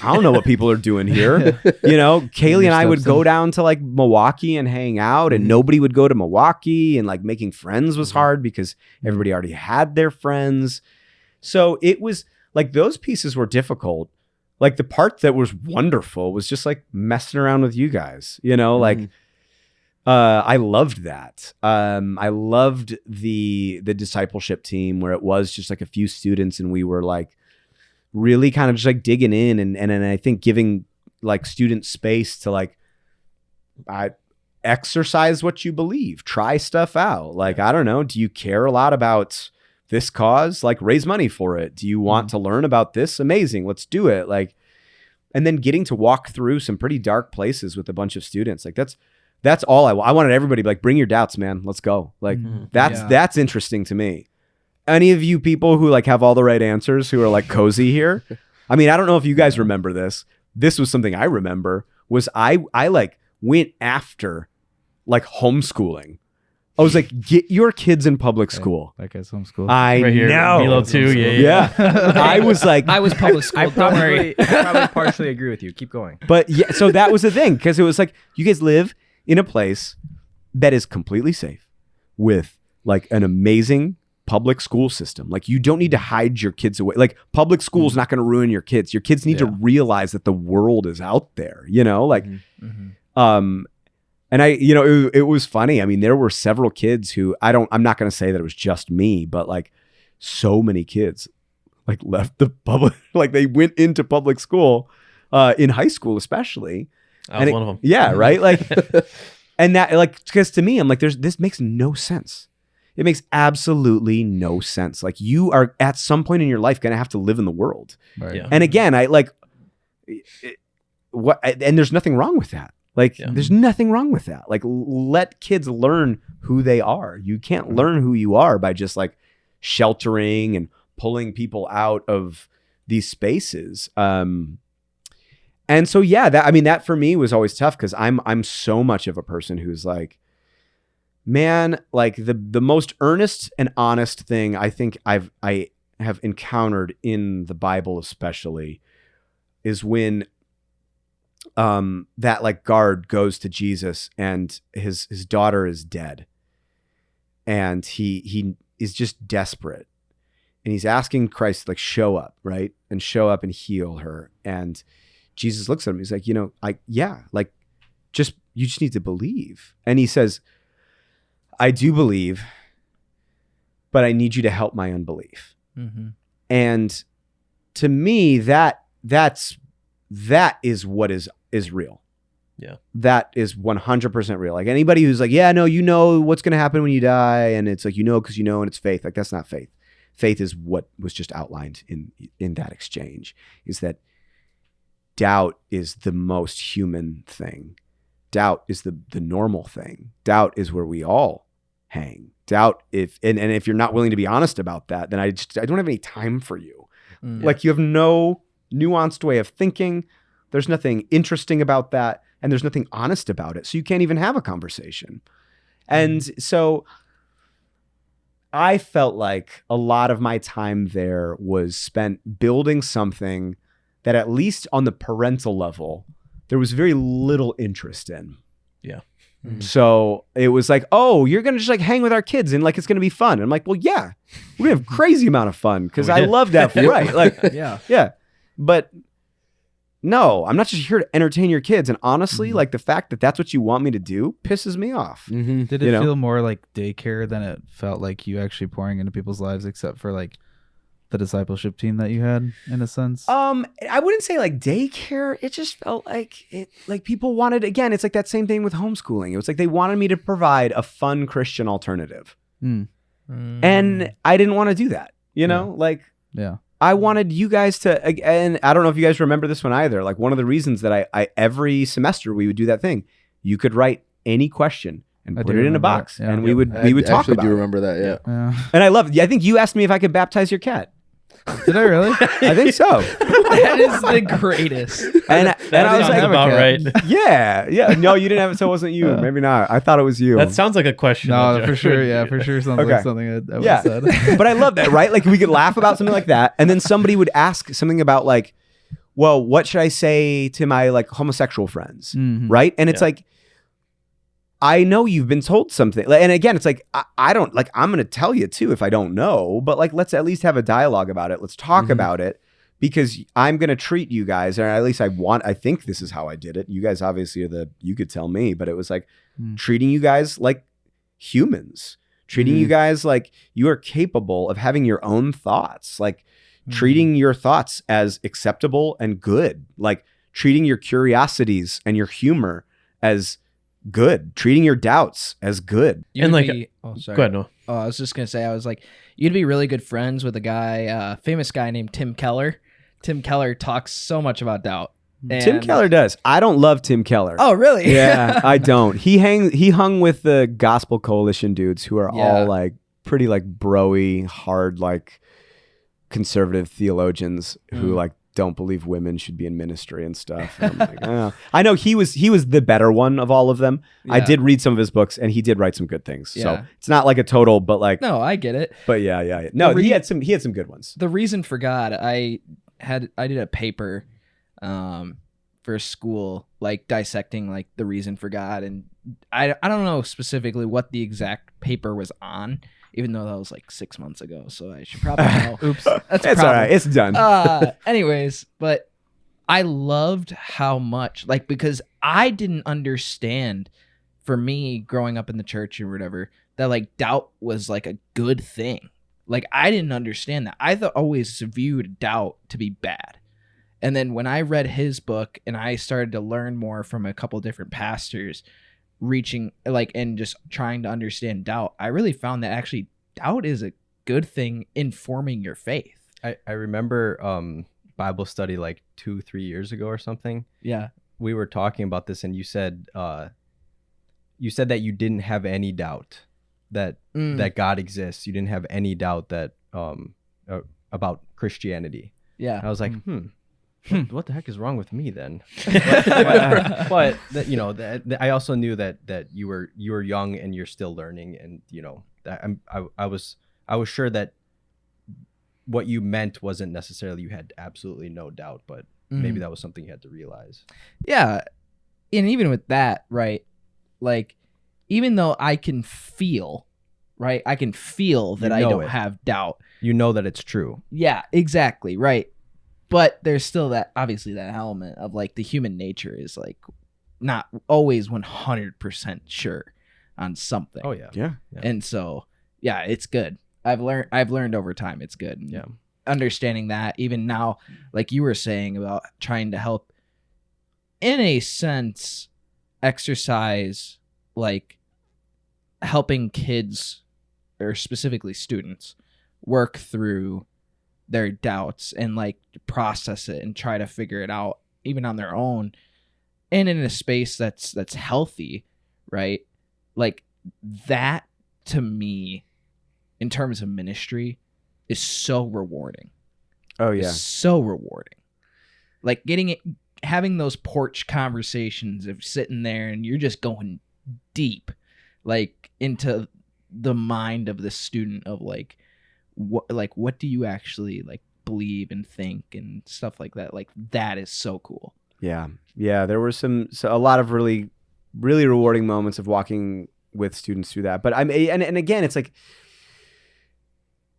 I don't know what people are doing here. You know, Kaylee and I would go down to like Milwaukee and hang out, and nobody would go to Milwaukee, and like making friends was hard because everybody already had their friends. So it was like those pieces were difficult. Like the part that was wonderful was just like messing around with you guys, you know, like I loved that. I loved the discipleship team where it was just like a few students and we were like really kind of just like digging in and I think giving like students space to like exercise what you believe, try stuff out. Like, I don't know, do you care a lot about this cause? Like raise money for it. Do you want to learn about this? Amazing. Let's do it. Like, and then getting to walk through some pretty dark places with a bunch of students. Like that's all I wanted everybody to be like, bring your doubts, man. Let's go. Like that's interesting to me. Any of you people who like have all the right answers who are like cozy here. I mean, I don't know if you guys remember this. This was something I remember was I like went after like homeschooling. I was like, get your kids in public school. Like as homeschool. I Right here, know. Milo too. Yeah. I was like, I was public school. Don't worry. I probably partially agree with you. Keep going. but yeah, so that was the thing. Cause it was like, you guys live in a place that is completely safe with like an amazing public school system. Like you don't need to hide your kids away. Like public school is not going to ruin your kids. Your kids need to realize that the world is out there, you know, like, and I, you know, it was funny. I mean, there were several kids who I'm not going to say that it was just me, but like so many kids like left the public, like they went into public school in high school, especially. I was one of them. Yeah, right. Like, and that like because to me, I'm like, this makes no sense. It makes absolutely no sense. Like you are at some point in your life gonna have to live in the world. Right. Yeah. And again, I like and there's nothing wrong with that. Like there's nothing wrong with that. Like let kids learn who they are. You can't learn who you are by just like sheltering and pulling people out of these spaces. And so yeah, that for me was always tough because I'm so much of a person who's like, man, like the most earnest and honest thing I think I have encountered in the Bible especially is when that like guard goes to Jesus and his daughter is dead and he is just desperate and he's asking Christ like show up, right? And show up and heal her. And Jesus looks at him, he's like, you just need to believe. And he says, I do believe, but I need you to help my unbelief. Mm-hmm. And to me, that is what is real. Yeah. That is 100% real. Like anybody who's like, yeah, no, you know what's going to happen when you die. And it's like, because you know, and it's faith. Like that's not faith. Faith is what was just outlined in that exchange, is that doubt is the most human thing. Doubt is the normal thing. Doubt is where we all hang. Doubt, if you're not willing to be honest about that, then I don't have any time for you. Like you have no nuanced way of thinking. There's nothing interesting about that, and there's nothing honest about it. So you can't even have a conversation. And so I felt like a lot of my time there was spent building something that at least on the parental level, there was very little interest in. Yeah. Mm-hmm. So it was like, oh, you're going to just like hang with our kids and like, it's going to be fun. And I'm like, well, yeah, we're going to have crazy amount of fun because I love that. Right. Like, yeah. But no, I'm not just here to entertain your kids. And honestly, like the fact that that's what you want me to do pisses me off. Mm-hmm. Did it feel more like daycare than it felt like you actually pouring into people's lives, except for like the discipleship team that you had in a sense? I wouldn't say like daycare. It just felt like people wanted, again, it's like that same thing with homeschooling. It was like they wanted me to provide a fun Christian alternative. And I didn't want to do that, I wanted you guys to, and I don't know if you guys remember this one either. Like one of the reasons that I every semester we would do that thing, you could write any question and put it in a box, and we would talk about it. I do remember that, yeah. And I love it. I think you asked me if I could baptize your cat. Did I really? I think so. That is the greatest. And I was like, about right. Yeah. No, you didn't have it, so it wasn't you. Maybe not. I thought it was you. That sounds like a question. No, for sure. Yeah, for sure. Sounds like something I would have said. But I love that, right? Like we could laugh about something like that, and then somebody would ask something about like, well, what should I say to my like homosexual friends, right? And it's like, I know you've been told something. And again, it's like, I don't, like, I'm going to tell you too if I don't know, but like, let's at least have a dialogue about it. Let's talk about it, because I'm going to treat you guys, or at least I think this is how I did it. You guys obviously you could tell me, but it was like treating you guys like humans, treating you guys like you are capable of having your own thoughts, like treating your thoughts as acceptable and good, like treating your curiosities and your humor as good, treating your doubts as good. You'd and like, oh, sorry. Go ahead, Noah. Oh, I was just gonna say, I was like, you'd be really good friends with a guy, famous guy named Tim Keller. Tim Keller talks so much about doubt. Tim Keller does. I don't love Tim Keller. Oh, really? Yeah, I don't. He hung with the Gospel Coalition dudes who are all like pretty like bro-y, hard, like conservative theologians who like don't believe women should be in ministry and stuff. And I'm like, oh. I know he was the better one of all of them. I did read some of his books, and he did write some good things. So it's not like a total, but like, no, I get it. But yeah. No, he had some good ones. The Reason for God, I did a paper for school, like dissecting like the reason for God, and I don't know specifically what the exact paper was on, even though that was like 6 months ago, so I should probably know. Oops. That's all right. It's done. Anyways, but I loved how much, like, because I didn't understand, for me growing up in the church or whatever, that like doubt was like a good thing. Like I didn't understand that. I always viewed doubt to be bad. And then when I read his book and I started to learn more from a couple different pastors, reaching like and just trying to understand doubt, I really found that actually doubt is a good thing in forming your faith. I remember Bible study like 2-3 years ago or something. Yeah. We were talking about this, and you said that you didn't have any doubt that that God exists. You didn't have any doubt that about Christianity. Yeah. I was like, what the heck is wrong with me then? but that, you know, that I also knew that you were young and you're still learning, and you know that I was sure that what you meant wasn't necessarily you had absolutely no doubt, but maybe that was something you had to realize. Yeah. And even with that, right? Like, even though I can feel, right? I can feel that I don't have doubt. You know that it's true. Yeah, exactly. Right. But there's still that, obviously, that element of like the human nature is like not always 100% sure on something. Oh yeah. Yeah. And so, yeah, it's good. I've learned over time it's good. And Yeah. understanding that even now, like you were saying about trying to help, in a sense, exercise, like helping kids or specifically students work through their doubts and like process it and try to figure it out even on their own and in a space that's healthy, right? Like that to me, in terms of ministry, is so rewarding. Oh yeah. It's so rewarding. Like having those porch conversations of sitting there and you're just going deep, like into the mind of the student of like what do you actually like believe and think and stuff like that. Like that is so cool. Yeah. Yeah. There were a lot of really, really rewarding moments of walking with students through that. But and again, it's like,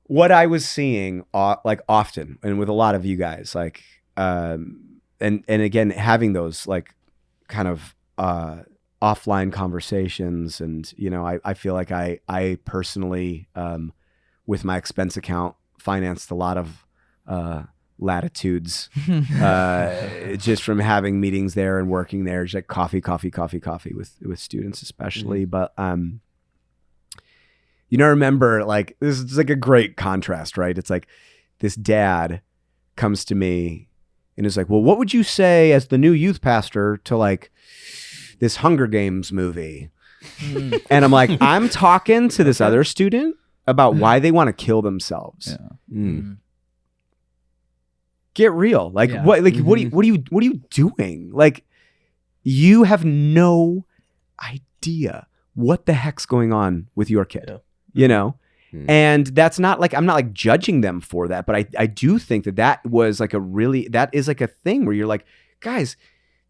what I was seeing like often and with a lot of you guys, like, and again, having those like kind of offline conversations, and, you know, I feel like I personally, with my expense account, financed a lot of latitudes just from having meetings there and working there, just like coffee with students especially. But you know, remember, like, this is like a great contrast, right? It's like this dad comes to me and is like, well, what would you say as the new youth pastor to like this Hunger Games movie? And I'm like, I'm talking to this other student about why they want to kill themselves. Yeah. Get real. Like, Yeah. what are you doing? Like, you have no idea what the heck's going on with your kid. Yeah. You know? And that's not like, I'm not like judging them for that, but I do think that was like that is like a thing where you're like, guys,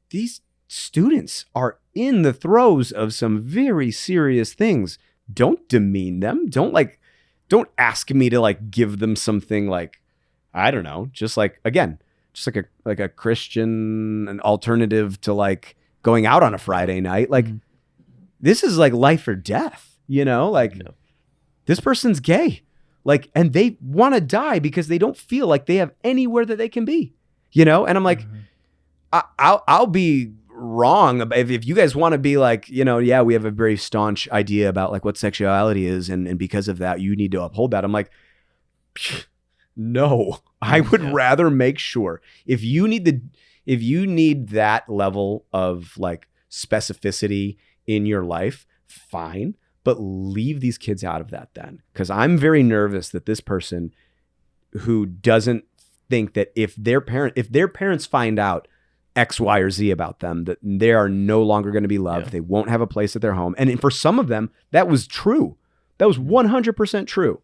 these students are in the throes of some very serious things. Don't demean them. Don't ask me to like give them something like, I don't know, just like, again, just like a Christian, an alternative to like going out on a Friday night. Like, this is like life or death, you know, like this person's gay, like, and they want to die because they don't feel like they have anywhere that they can be, you know? And I'm like, I'll be wrong if you guys want to be like, you know, yeah, we have a very staunch idea about like what sexuality is, and because of that you need to uphold that. I'm like, no, I would rather make sure if you need that level of like specificity in your life, fine, but leave these kids out of that then, because I'm very nervous that this person who doesn't think that if their parents find out X, Y, or Z about them, that they are no longer going to be loved. They won't have a place at their home. And for some of them, that was true. That was 100% true.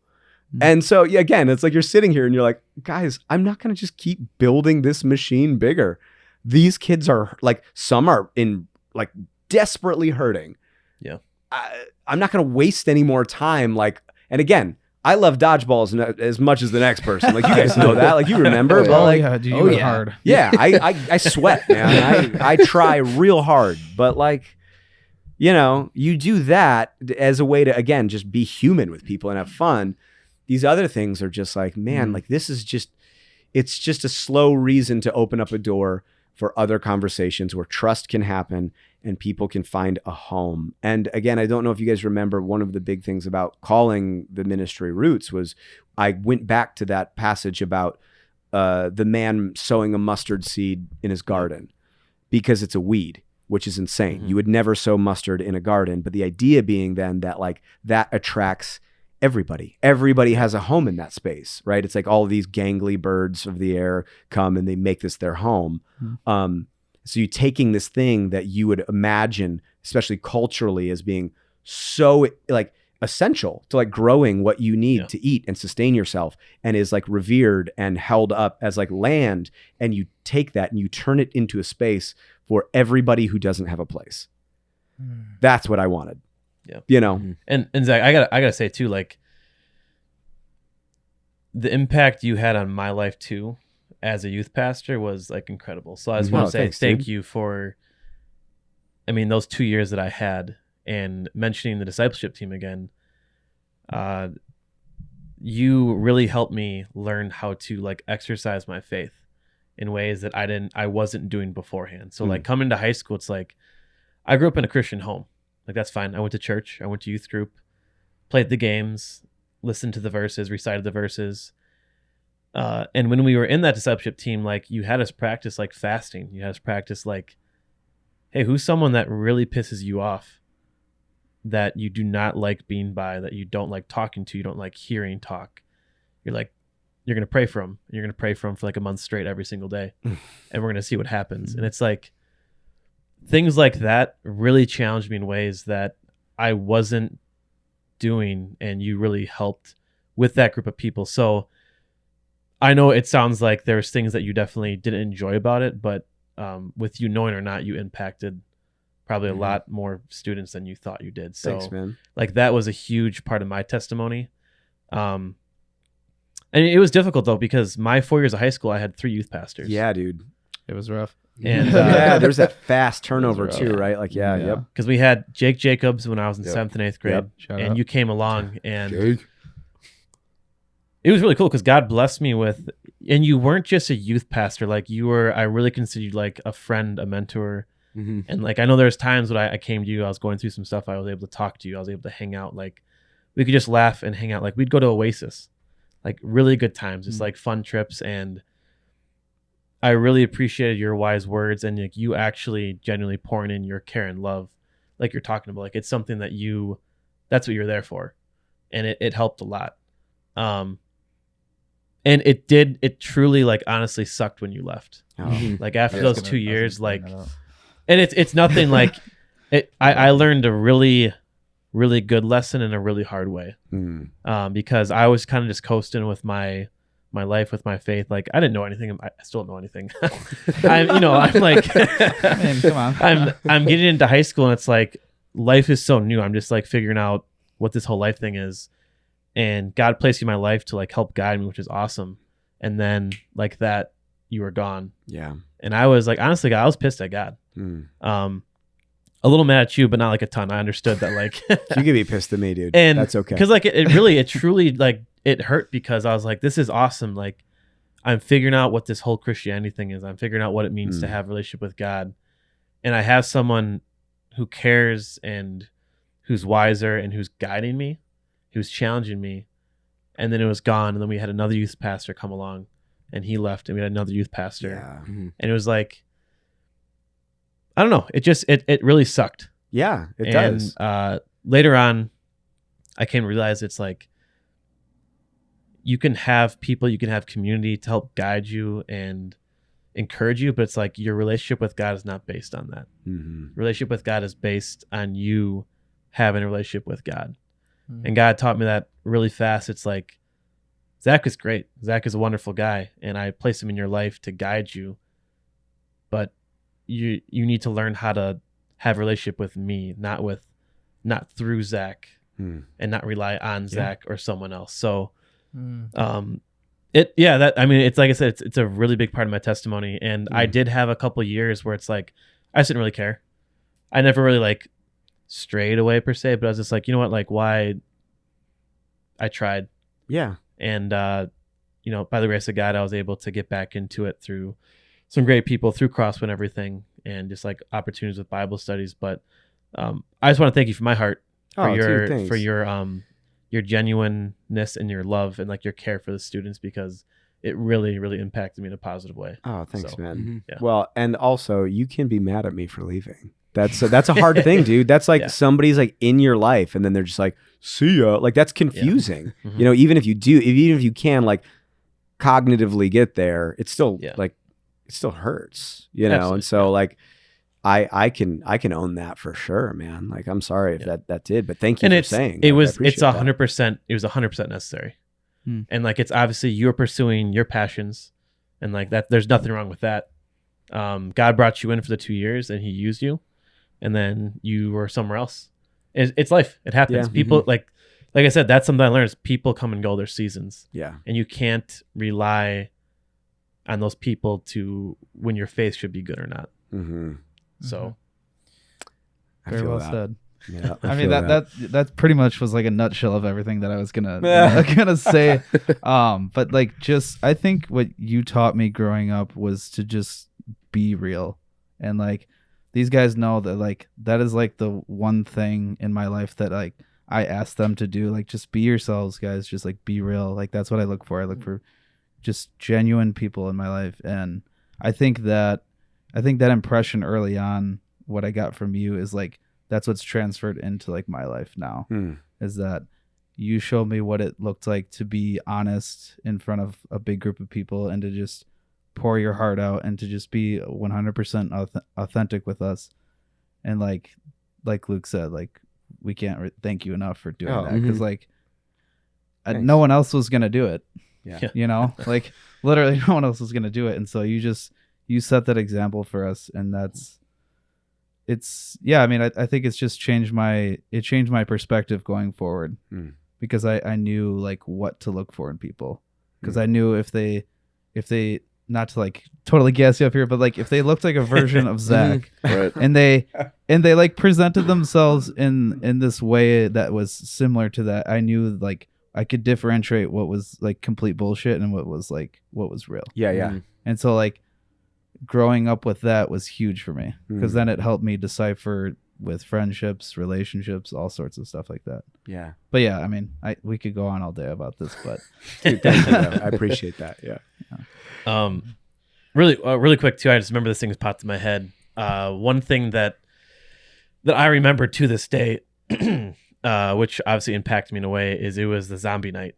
And so, yeah, again, it's like you're sitting here and you're like, guys, I'm not going to just keep building this machine bigger. These kids are like, some are in like desperately hurting. Yeah. I'm not going to waste any more time. Like, and again, I love dodgeballs as much as the next person. Like, you guys know that. Like, you remember. But like, Hard. yeah, I sweat, man. I try real hard. But like, you know, you do that as a way to, again, just be human with people and have fun. These other things are just like, man, like this is just, it's just a slow reason to open up a door for other conversations where trust can happen and people can find a home. And again, I don't know if you guys remember, one of the big things about calling the ministry Roots was I went back to that passage about the man sowing a mustard seed in his garden because it's a weed, which is insane. You would never sow mustard in a garden. But the idea being then that like that attracts everybody. Everybody has a home in that space, right? It's like all of these gangly birds of the air come and they make this their home. So you're taking this thing that you would imagine, especially culturally, as being so like essential to like growing what you need to eat and sustain yourself, and is like revered and held up as like land. And you take that and you turn it into a space for everybody who doesn't have a place. That's what I wanted. Yeah. You know? And Zach, I gotta say too, like the impact you had on my life too as a youth pastor was like incredible. So I just want to say thank you for, I mean, those 2 years that I had, and mentioning the discipleship team again. You really helped me learn how to like exercise my faith in ways that I wasn't doing beforehand. So like coming to high school, it's like I grew up in a Christian home. Like that's fine. I went to church, I went to youth group, played the games, listened to the verses, recited the verses. And when we were in that discipleship team, like you had us practice like fasting. You had us practice like, hey, who's someone that really pisses you off, that you do not like being by, that you don't like talking to, you don't like hearing talk. You're like, you're going to pray for them. You're going to pray for them for like a month straight every single day. And we're going to see what happens. And it's like, things like that really challenged me in ways that I wasn't doing, and you really helped with that group of people. So I know it sounds like there's things that you definitely didn't enjoy about it, but with you knowing or not, you impacted probably a lot more students than you thought you did. So Thanks, man. like that was a huge part of my testimony. And it was difficult though, because my 4 years of high school, I had 3 youth pastors. Yeah, dude. It was rough. And Yeah, there's that fast turnover too, right? Like, yep. because we had Jake Jacobs when I was in 7th and 8th grade, Shout and out. you came along, and Jake. it was really cool because God blessed me with, and you weren't just a youth pastor, like you were, I really considered you like a friend, a mentor. And like, I know there's times when I came to you, I was going through some stuff, I was able to talk to you, I was able to hang out, like we could just laugh and hang out. Like we'd go to Oasis, like really good times, just like fun trips. And I really appreciated your wise words, and like you actually genuinely pouring in your care and love, like you're talking about. Like it's something that that's what you're there for, and it helped a lot. And it truly, like honestly sucked when you left. Like after those 2 years, like, and it's nothing like it. I learned a really, really good lesson in a really hard way, because I was kind of just coasting with my life, with my faith. Like I didn't know anything. I still don't know anything. I'm like, Man, come on. I'm getting into high school, and it's like life is so new. I'm just like figuring out what this whole life thing is, and God placed you in my life to like help guide me, which is awesome. And then like that, you were gone. Yeah. And I was like, honestly, God, I was pissed at God. A little mad at you, but not like a ton. I understood that like You can be pissed at me, dude. and that's okay. because like it truly like it hurt, because I was like, this is awesome. Like I'm figuring out what this whole Christianity thing is. I'm figuring out what it means to have a relationship with God, and I have someone who cares and who's wiser and who's guiding me, who's challenging me. And then it was gone, and then we had another youth pastor come along, and he left, and we had another youth pastor. Yeah. And it was like, I don't know. It just, it really sucked. Yeah, it And does. later on, I came to realize it's like, you can have people, you can have community to help guide you and encourage you, but it's like your relationship with God is not based on that. Relationship with God is based on you having a relationship with God. And God taught me that really fast. It's like, Zach is great. Zach is a wonderful guy, and I place him in your life to guide you. But you need to learn how to have a relationship with me, not through Zach, and not rely on Zach or someone else. So, it's like I said, it's a really big part of my testimony. And I did have a couple years where it's like, I just didn't really care. I never really like strayed away per se, but I was just like, you know what, like why I tried. Yeah. And by the grace of God, I was able to get back into it through some great people, through CrossFit and everything, and just like opportunities with Bible studies. But I just want to thank you from my heart for your genuineness and your love and like your care for the students, because it really, really impacted me in a positive way. Oh, thanks, So, man. yeah. Well, and also you can be mad at me for leaving. That's a hard thing, dude. That's like somebody's like in your life and then they're just like, see ya. Like that's confusing. Mhm. Even if you can like cognitively get there, it's still like, it still hurts, Absolutely, And so like, I can own that for sure, man. Like, I'm sorry if that did, but thank you for saying. It Like, I was, appreciate it's that. 100%. It was 100% necessary. And like, it's obviously you're pursuing your passions and like that, there's nothing wrong with that. God brought you in for the 2 years and he used you, and then you were somewhere else. It's life. It happens. Yeah. People like I said, that's something I learned is people come and go, their seasons. Yeah. And you can't rely on those people to when your faith should be good or not. Mm-hmm. So I Very feel well that. said. Yeah, I mean feel that pretty much was like a nutshell of everything that I was gonna say. But like just I think what you taught me growing up was to just be real. And like these guys know that like that is like the one thing in my life that like I ask them to do. Like just be yourselves, guys. Just like be real. Like that's what I look for. I look for just genuine people in my life. And I think that impression early on, what I got from you is like that's what's transferred into like my life now. Is that you showed me what it looked like to be honest in front of a big group of people and to just pour your heart out and to just be 100% authentic with us. And like Luke said, like we can't thank you enough for doing that, because like no one else was gonna do it. Yeah. Like literally no one else was gonna do it, and so you set that example for us, and I mean I think it's just changed my perspective going forward, because I knew like what to look for in people, because I knew if they not to like totally gas you up here, but like if they looked like a version of Zach, Right. and they like presented themselves in this way that was similar to that, I knew like I could differentiate what was like complete bullshit and what was real. Yeah. And so like growing up with that was huge for me, because then it helped me decipher with friendships, relationships, all sorts of stuff like that. Yeah. But yeah, I mean, we could go on all day about this, but Dude, thank you. I appreciate that. Yeah. really quick too, I just remember this thing just popped in my head. One thing that I remember to this day, which obviously impacted me in a way, is it was the zombie night,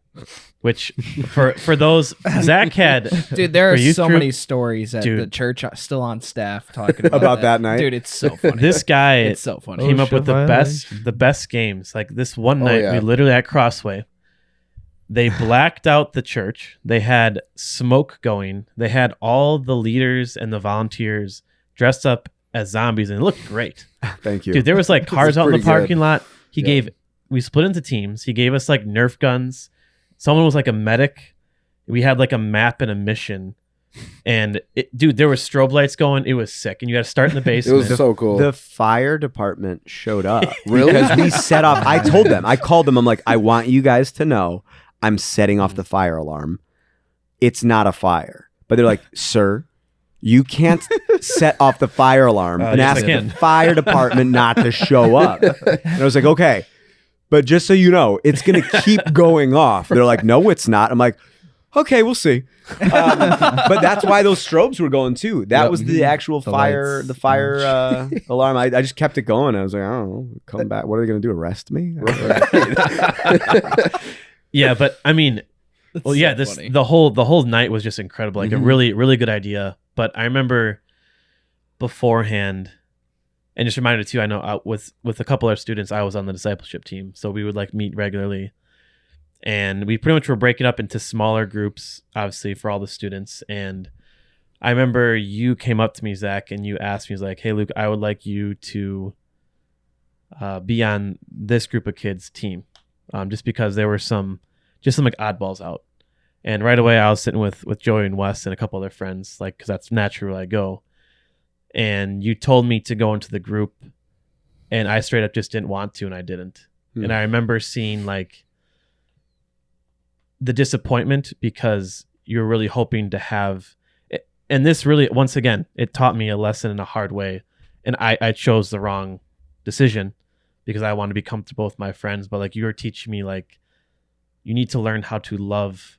which for those Zach had. Dude, there for are youth so group- many stories at Dude. the church still on staff talking About that night? Dude, it's so funny. This guy It's so funny. came up with the violation. best games. Like this one Oh, night, yeah. we literally at Crossway, they blacked out the church. They had smoke going. They had all the leaders and the volunteers dressed up as zombies, and it looked great. Thank you. Dude, there was like cars out in the pretty good. parking lot. We split into teams. He gave us like Nerf guns. Someone was like a medic. We had like a map and a mission. And dude, there were strobe lights going. It was sick. And you got to start in the It basement. was so cool. The fire department showed up. Really? Because we set off. I told them. I called them. I'm like, I want you guys to know I'm setting off the fire alarm. It's not a fire. But they're like, sir, you can't set off the fire alarm and yes, I ask can. the fire department not to show up. And I was like, okay. But just so you know, it's going to keep going off. They're like, no, it's not. I'm like, okay, we'll see. But that's why those strobes were going too. That was the actual fire, lights. the fire alarm. I just kept it going. I was like, I don't know, come back. What are they going to do? Arrest me? Yeah, but I mean, well, yeah, so funny. the whole night was just incredible. Like a really, really good idea. But I remember beforehand, and just reminded too, I know with a couple of students, I was on the discipleship team. So we would like meet regularly. And we pretty much were breaking up into smaller groups, obviously, for all the students. And I remember you came up to me, Zach, and you asked me, like, hey, Luke, I would like you to be on this group of kids' team. Just because there were some like oddballs out. And right away, I was sitting with Joey and Wes and a couple other friends, like, because that's naturally where I go. And you told me to go into the group, and I straight up just didn't want to, and I didn't. And I remember seeing, like, the disappointment, because you're really hoping to have. And this really, once again, it taught me a lesson in a hard way. And I chose the wrong decision because I wanted to be comfortable with my friends. But like you were teaching me, like, you need to learn how to love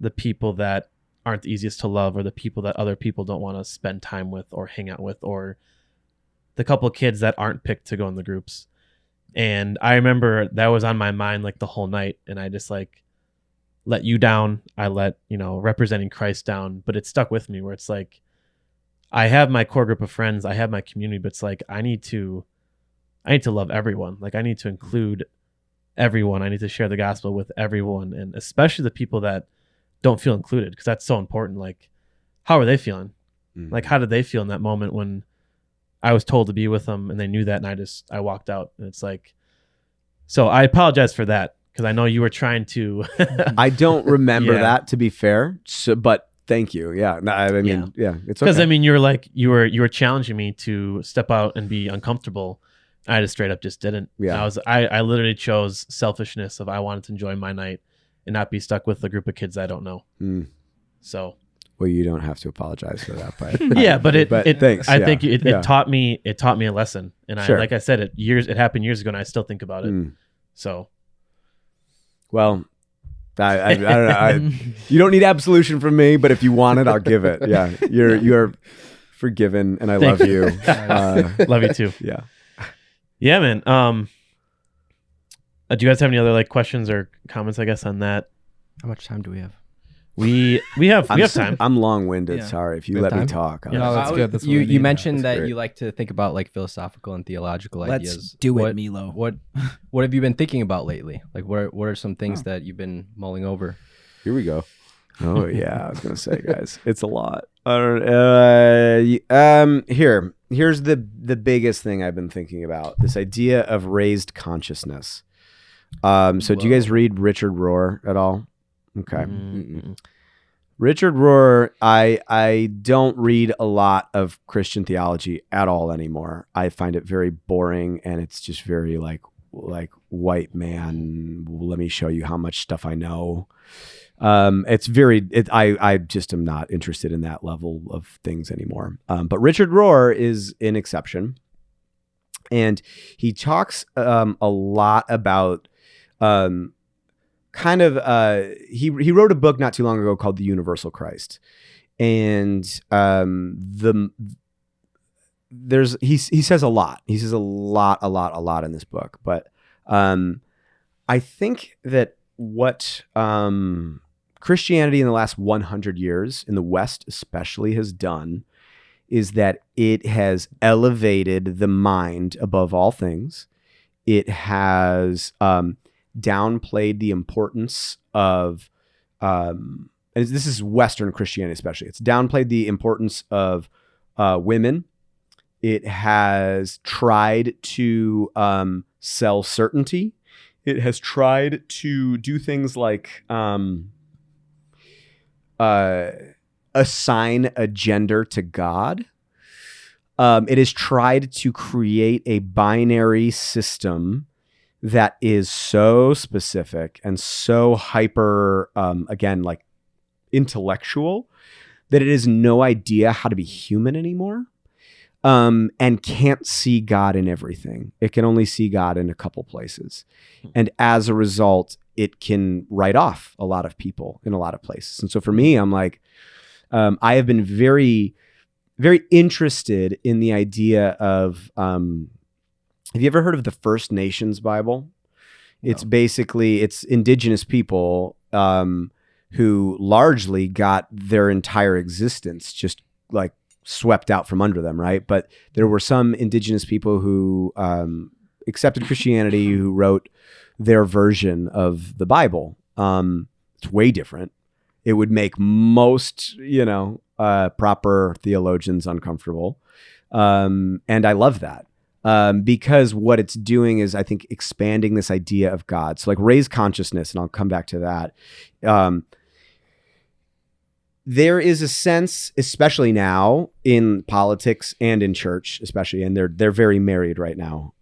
the people that aren't the easiest to love, or the people that other people don't want to spend time with or hang out with, or the couple of kids that aren't picked to go in the groups. And I remember that was on my mind like the whole night. And I just like let you down. I let, representing Christ down, but it stuck with me where it's like, I have my core group of friends, I have my community, but it's like, I need to love everyone. Like I need to include everyone. I need to share the gospel with everyone. And especially the people that don't feel included, because that's so important. Like, how are they feeling? Mm-hmm. Like, how did they feel in that moment when I was told to be with them and they knew that, and I walked out, and it's like, so I apologize for that because I know you were trying to. I don't remember Yeah. that, to be fair. So, but thank you. Yeah, no, I mean, yeah, it's okay. Because I mean, you were challenging me to step out and be uncomfortable. I just straight up just didn't. Yeah. I literally chose selfishness of I wanted to enjoy my night and not be stuck with a group of kids I don't know. Mm. So. Well, you don't have to apologize for that, but Yeah, but it thanks. I yeah. think it Yeah. taught me a lesson, and Sure. like I said, it happened years ago, and I still think about it. Mm. So. Well, I don't know. You don't need absolution from me, but if you want it, I'll give it. Yeah, you're forgiven, and I love you. Love you too. Yeah. Yeah, man. Do you guys have any other like questions or comments, I guess, on that? How much time do we have? We have time. I'm long-winded. Yeah. Sorry if you We have let me time? talk. Yeah. No, that's good. That's what we You need. mentioned That's that great. you like to think about like philosophical and theological Let's ideas. do it, What- Milo. What have you been thinking about lately? Like what are some things that you've been mulling over? Here we go. Oh yeah, I was gonna say, guys, it's a lot. Here's the biggest thing I've been thinking about: this idea of raised consciousness. So do you guys read Richard Rohr at all? Okay. Mm-mm. Richard Rohr, I don't read a lot of Christian theology at all anymore. I find it very boring, and it's just very like white man. Let me show you how much stuff I know. I just am not interested in that level of things anymore. But Richard Rohr is an exception, and he talks a lot about he wrote a book not too long ago called The Universal Christ, and he says a lot. He says a lot in this book. But I think that what Christianity in the last 100 years in the West especially has done is that it has elevated the mind above all things. It has downplayed the importance of, and this is Western Christianity especially, it's downplayed the importance of women. It has tried to sell certainty. It has tried to do things like assign a gender to God. It has tried to create a binary system that is so specific and so hyper, again, like intellectual, that it has no idea how to be human anymore, and can't see God in everything. It can only see God in a couple places. And as a result, it can write off a lot of people in a lot of places. And so for me, I'm like, I have been very, very interested in the idea of, have you ever heard of the First Nations Bible? No. It's indigenous people who largely got their entire existence just like swept out from under them, right? But there were some indigenous people who accepted Christianity, who wrote their version of the Bible. It's way different. It would make most, proper theologians uncomfortable. And I love that. Because what it's doing is, I think, expanding this idea of God. So like raised consciousness, and I'll come back to that. There is a sense, especially now in politics and in church, especially, and they're very married right now.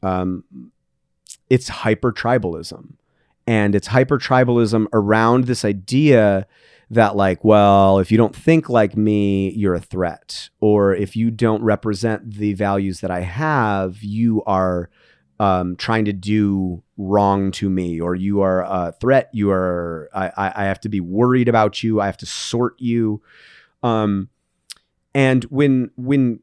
It's hyper tribalism, and it's hyper tribalism around this idea that like, well, if you don't think like me, you're a threat. Or if you don't represent the values that I have, you are trying to do wrong to me, or you are a threat. I have to be worried about you. I have to sort you. And when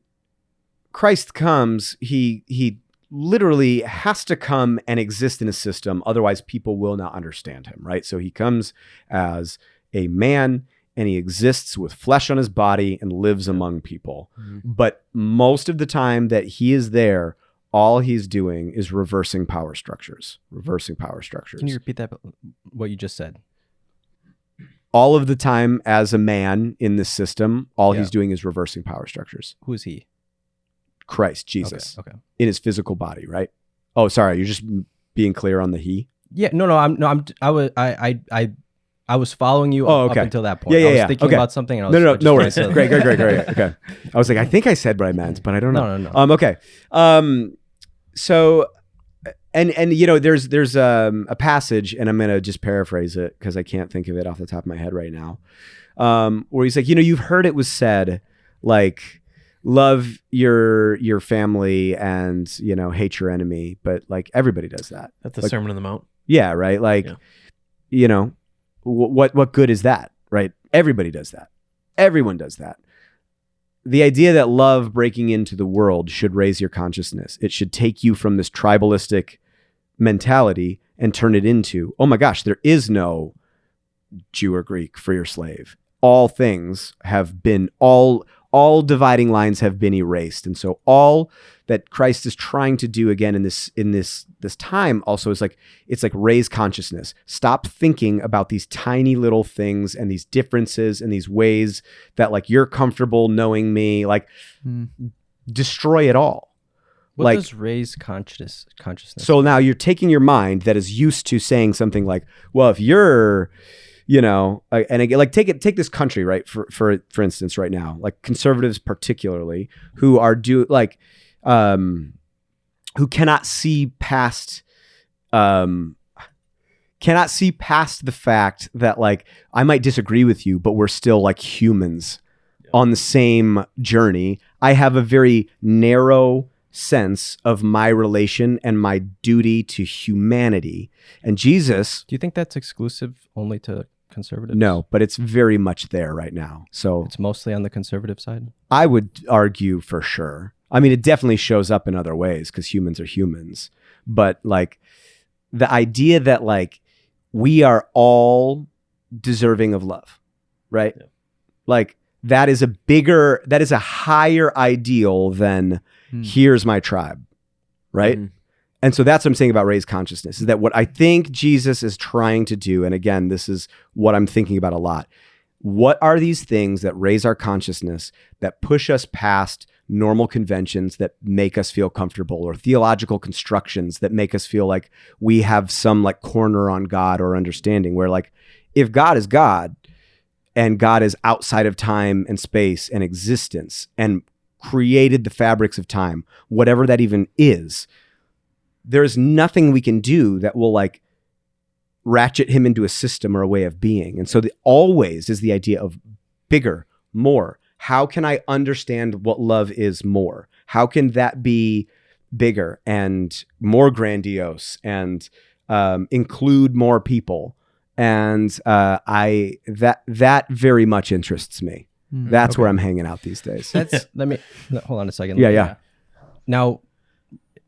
Christ comes, he literally has to come and exist in a system. Otherwise people will not understand him. Right. So he comes as a man and he exists with flesh on his body and lives among people. But most of the time that he is there, all he's doing is reversing power structures. Can you repeat that? What you just said? All of the time as a man in this system, all he's doing is reversing power structures. Who is he? Christ, Jesus. Okay. In his physical body, right? Oh, sorry. You're just being clear on the he? Yeah. No. I was following you up until that point. Yeah. I was thinking about something. And I was No worries. Great. Okay. I was like, I think I said what I meant, but I don't know. No. Okay. So, and you know, there's a passage, and I'm gonna just paraphrase it because I can't think of it off the top of my head right now. Where he's like, you know, you've heard it was said, like, love your family and, you know, hate your enemy, but like everybody does that. That's the like, Sermon on the Mount. Yeah, right. Like, you know, what good is that, right? Everybody does that. Everyone does that. The idea that love breaking into the world should raise your consciousness. It should take you from this tribalistic mentality and turn it into, oh my gosh, there is no Jew or Greek, free or slave. All things have been, all dividing lines have been erased. And so all that Christ is trying to do again in this time also is like, it's like raise consciousness. Stop thinking about these tiny little things and these differences and these ways that like you're comfortable knowing me, like destroy it all. What does raise consciousness? So now you're taking your mind that is used to saying something like, well, if you're, you know, and again, like take this country, right? For instance, right now, like conservatives particularly, who are who cannot see past the fact that like I might disagree with you, but we're still like humans on the same journey. I have a very narrow sense of my relation and my duty to humanity. And Jesus, do you think that's exclusive only to conservatives? No, but it's very much there right now. So it's mostly on the conservative side? I would argue for sure. I mean, it definitely shows up in other ways because humans are humans. But like the idea that like we are all deserving of love, right? Yeah. Like that is a higher ideal than here's my tribe, right? And so that's what I'm saying about raised consciousness, is that what I think Jesus is trying to do, and again, this is what I'm thinking about a lot. What are these things that raise our consciousness, that push us past normal conventions that make us feel comfortable, or theological constructions that make us feel like we have some like corner on God or understanding, where like if God is God and God is outside of time and space and existence and created the fabrics of time, whatever that even is, there's nothing we can do that will like ratchet him into a system or a way of being. And so always is the idea of bigger, more. How can I understand what love is more? How can that be bigger and more grandiose and include more people? And that very much interests me. That's where I'm hanging out these days. Hold on a second. Yeah. Now,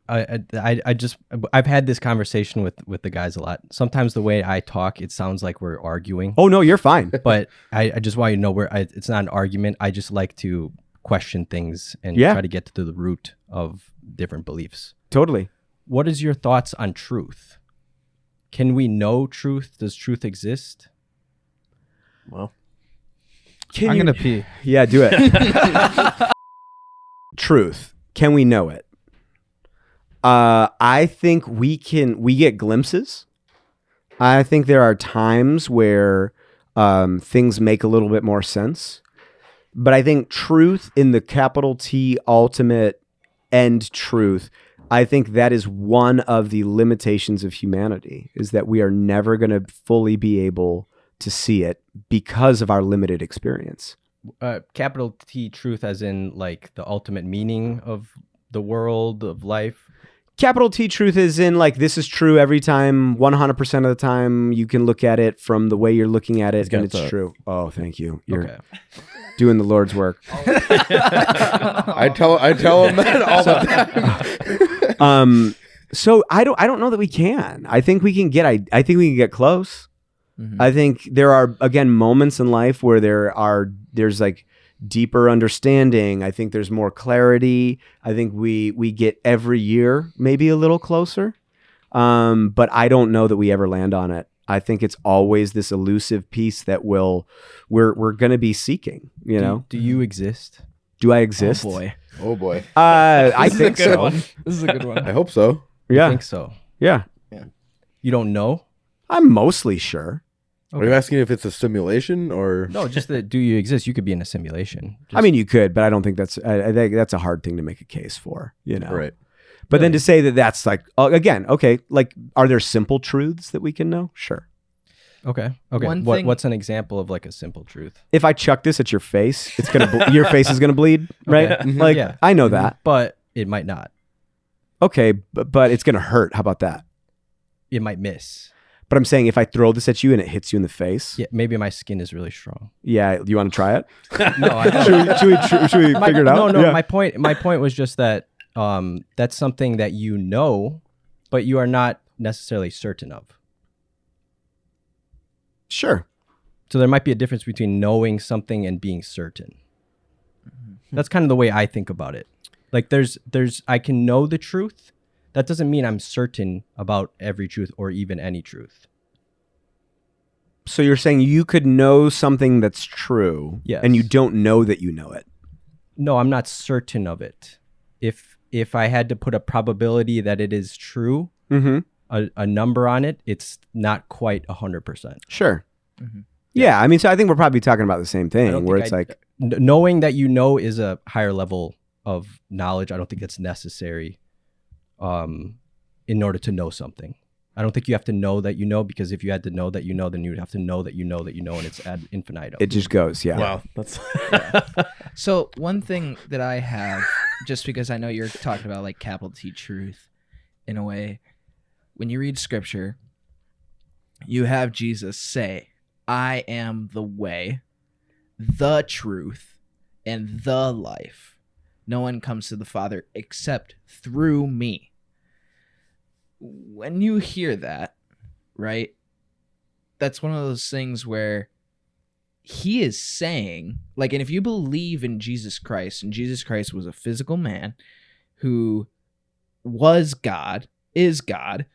I've had this conversation with the guys a lot. Sometimes the way I talk, it sounds like we're arguing. Oh no, you're fine. But I just want you to know it's not an argument. I just like to question things and try to get to the root of different beliefs. Totally. What is your thoughts on truth? Can we know truth? Does truth exist? Well, I'm gonna pee. Yeah, do it. Truth. Can we know it? I think we get glimpses. I think there are times where things make a little bit more sense. But I think truth in the capital T ultimate end truth, I think that is one of the limitations of humanity, is that we are never going to fully be able to see it because of our limited experience. Capital T truth, as in like the ultimate meaning of the world of life. Capital T truth is in like, this is true every time, 100% of the time. You can look at it from the way you're looking at it, and it's true. Oh, thank you. You're doing the Lord's work. I tell him that all the time. So I don't know that we can. I think we can get close. Mhm. I think there are, again, moments in life where there's like deeper understanding. I think there's more clarity. I think we get every year maybe a little closer. But I don't know that we ever land on it. I think it's always this elusive piece that we're going to be seeking, you know? Do you exist? Do I exist? Oh boy. I think so. This is a good one. I hope so. I Yeah. think so. Yeah. You don't know? I'm mostly sure. Are you asking if it's a simulation or? No, just that. Do you exist? You could be in a simulation. I mean, you could, but I don't think I think that's a hard thing to make a case for, you know? Right. But then to say that that's like, again, okay, like, are there simple truths that we can know? Sure. Okay. What's an example of like a simple truth? If I chuck this at your face, it's your face is gonna bleed, right? Okay. Like, Yeah. I know that. But it might not. Okay, but it's gonna hurt. How about that? It might miss. But I'm saying if I throw this at you and it hits you in the face, Yeah, maybe my skin is really strong. yeah, you want to try it? No, I don't. Should we figure it out? No. Yeah. My point was just that that's something that you know, but you are not necessarily certain of. Sure. So there might be a difference between knowing something and being certain. That's kind of the way I think about it. Like there's I can know the truth. That doesn't mean I'm certain about every truth or even any truth. So you're saying you could know something that's true, Yes. and you don't know that you know it. No, I'm not certain of it. If I had to put a probability that it is true, Mm-hmm. a number on it, it's not quite 100%. Sure. Mhm. Yeah, I mean, so I think we're probably talking about the same I thing, don't where think it's I- like, knowing that you know is a higher level of knowledge. I don't think it's necessary in order to know something. I don't think you have to know that you know, because if you had to know that you know, then you would have to know that you know that you know, and it's ad infinitum. it just goes, yeah. Wow, that's So one thing that I have, just because I know you're talking about like capital T truth in a way, when you read scripture, you have Jesus say, I am the way, the truth, and the life. No one comes to the Father except through me. When you hear that, right, that's one of those things where he is saying, like, and if you believe in Jesus Christ, and Jesus Christ was a physical man who was God, is God,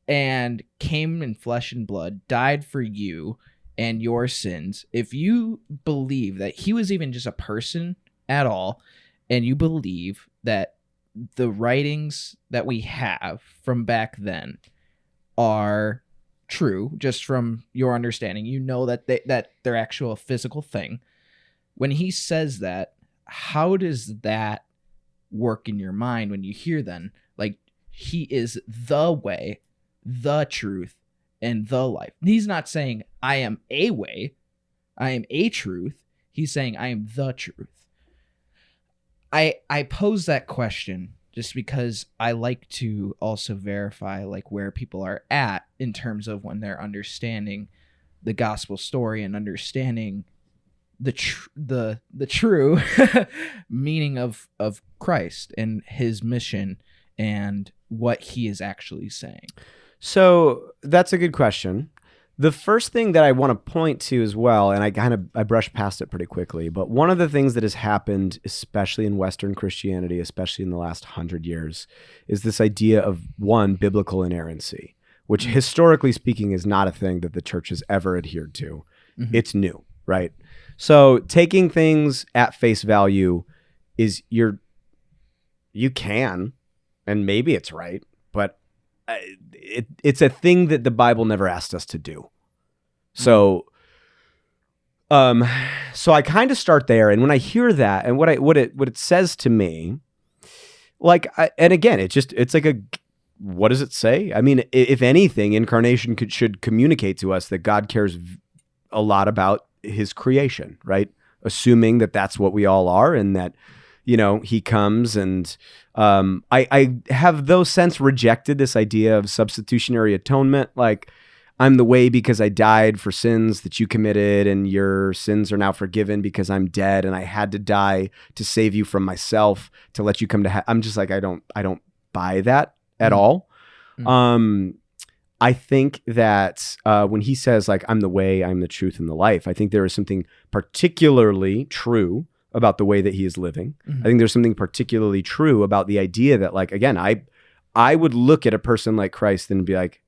and came in flesh and blood, died for you and your sins, if you believe that he was even just a person at all, and you believe that the writings that we have from back then are true, just from your understanding, you know that they're actual physical thing. When he says that, how does that work in your mind when you hear then, like, he is the way, the truth, and the life? He's not saying I am a way, I am a truth. He's saying I am the truth. I pose that question just because I like to also verify like where people are at in terms of when they're understanding the gospel story and understanding the true meaning of Christ and his mission and what he is actually saying. So that's a good question. The first thing that I want to point to as well, and I brushed past it pretty quickly, but one of the things that has happened, especially in Western Christianity, especially in the last 100 years, is this idea of, one, biblical inerrancy, which historically speaking is not a thing that the church has ever adhered to. Mhm. It's new, right? So taking things at face value is you can, and maybe it's right, but it's a thing that the Bible never asked us to do. So, so I kind of start there, and when I hear that, and what it says to me, like, and again, it's like what does it say? I mean, if anything, incarnation should communicate to us that God cares a lot about his creation, right? Assuming that that's what we all are, and that, you know, he comes and I have though since rejected this idea of substitutionary atonement. Like, I'm the way because I died for sins that you committed, and your sins are now forgiven because I'm dead and I had to die to save you from myself to let you come to I'm just like, I don't buy that at all. I think that when he says, like, I'm the way, I'm the truth, and the life, I think there is something particularly true about the way that he is living. I think there's something particularly true about the idea that, like, again, I would look at a person like Christ and be like,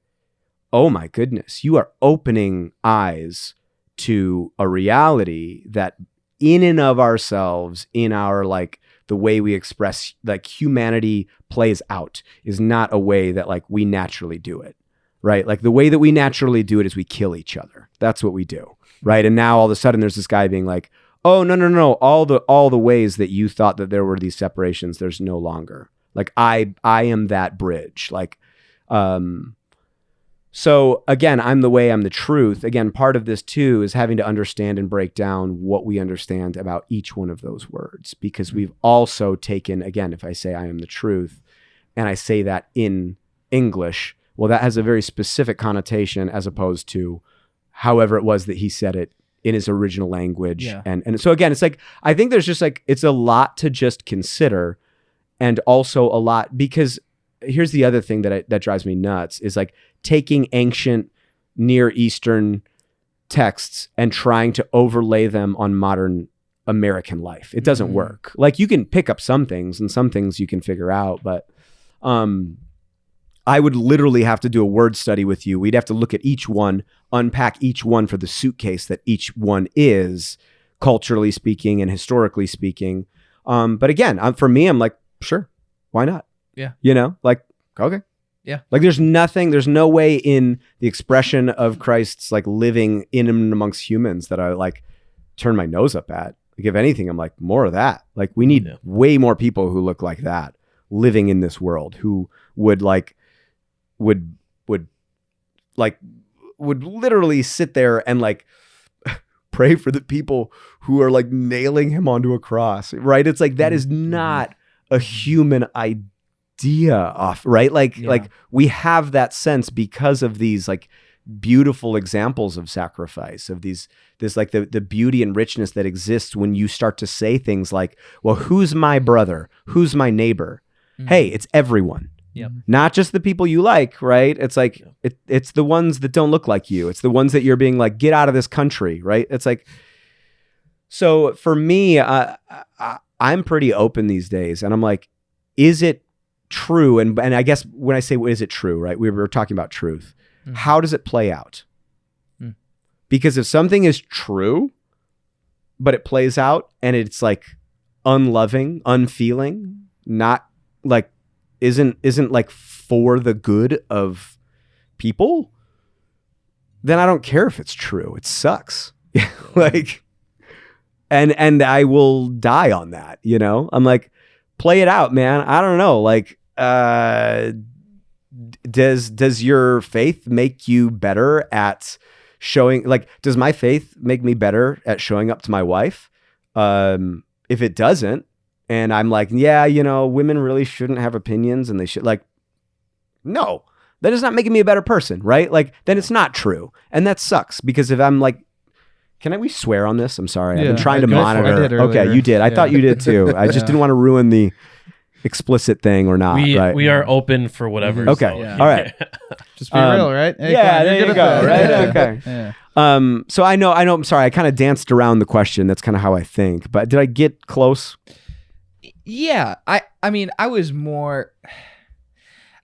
oh my goodness, you are opening eyes to a reality that in and of ourselves, in our, like, the way we express, like, humanity plays out is not a way that, like, we naturally do it, right? Like, the way that we naturally do it is we kill each other. That's what we do, right? And now all of a sudden there's this guy being like, oh, no, all the ways that you thought that there were these separations, there's no longer. Like, I am that bridge. Like, so again, I'm the way, I'm the truth. Again, part of this too is having to understand and break down what we understand about each one of those words, because we've also taken, again, if I say I am the truth and I say that in English, well, that has a very specific connotation as opposed to however it was that he said it in his original language. Yeah. And so again, it's like, I think there's just like, it's a lot to just consider, and also a lot, because here's the other thing that drives me nuts is like taking ancient Near Eastern texts and trying to overlay them on modern American life. It doesn't work. Like, you can pick up some things and some things you can figure out, but I would literally have to do a word study with you. We'd have to look at each one, unpack each one for the suitcase that each one is, culturally speaking and historically speaking. But again, for me, I'm like, sure, why not? Yeah. You know, like, okay. Yeah. Like, there's no way in the expression of Christ's, like, living in and amongst humans that I, like, turn my nose up at. Like, if anything, I'm like, more of that. Like, we need way more people who look like that living in this world, who would literally sit there and, like, pray for the people who are, like, nailing him onto a cross, right? It's like, that is not a human idea off, right? Like, like, we have that sense because of these, like, beautiful examples of sacrifice, of this like the beauty and richness that exists when you start to say things like, well, who's my brother? Who's my neighbor? Hey, it's everyone. Yep. Not just the people you like, right? It's like, it's the ones that don't look like you. It's the ones that you're being like, get out of this country, right? It's like, so for me, I'm pretty open these days, and I'm like, is it true? And I guess when I say, is it true, right? We were talking about truth. How does it play out? Because if something is true, but it plays out and it's like unloving, unfeeling, not like, isn't like for the good of people, then I don't care if it's true. It sucks. Like, and I will die on that, you know? I'm like, play it out, man. I don't know. Like, does your faith make you better at showing, like, does my faith make me better at showing up to my wife? If it doesn't, and I'm like, yeah, you know, women really shouldn't have opinions, and they should, like, no, that is not making me a better person, right? Like, then it's not true. And that sucks, because if I'm like, we swear on this? I'm sorry. I've been trying to monitor. Okay, you did. I thought you did too. I just didn't want to ruin the explicit thing or not. Right? We are open for whatever. Okay. So, All right. Just be real, right? Hey, yeah, there you go. Right? Okay. Yeah. So I know, I'm sorry. I kind of danced around the question. That's kind of how I think. But did I get close? Yeah. I mean, I was more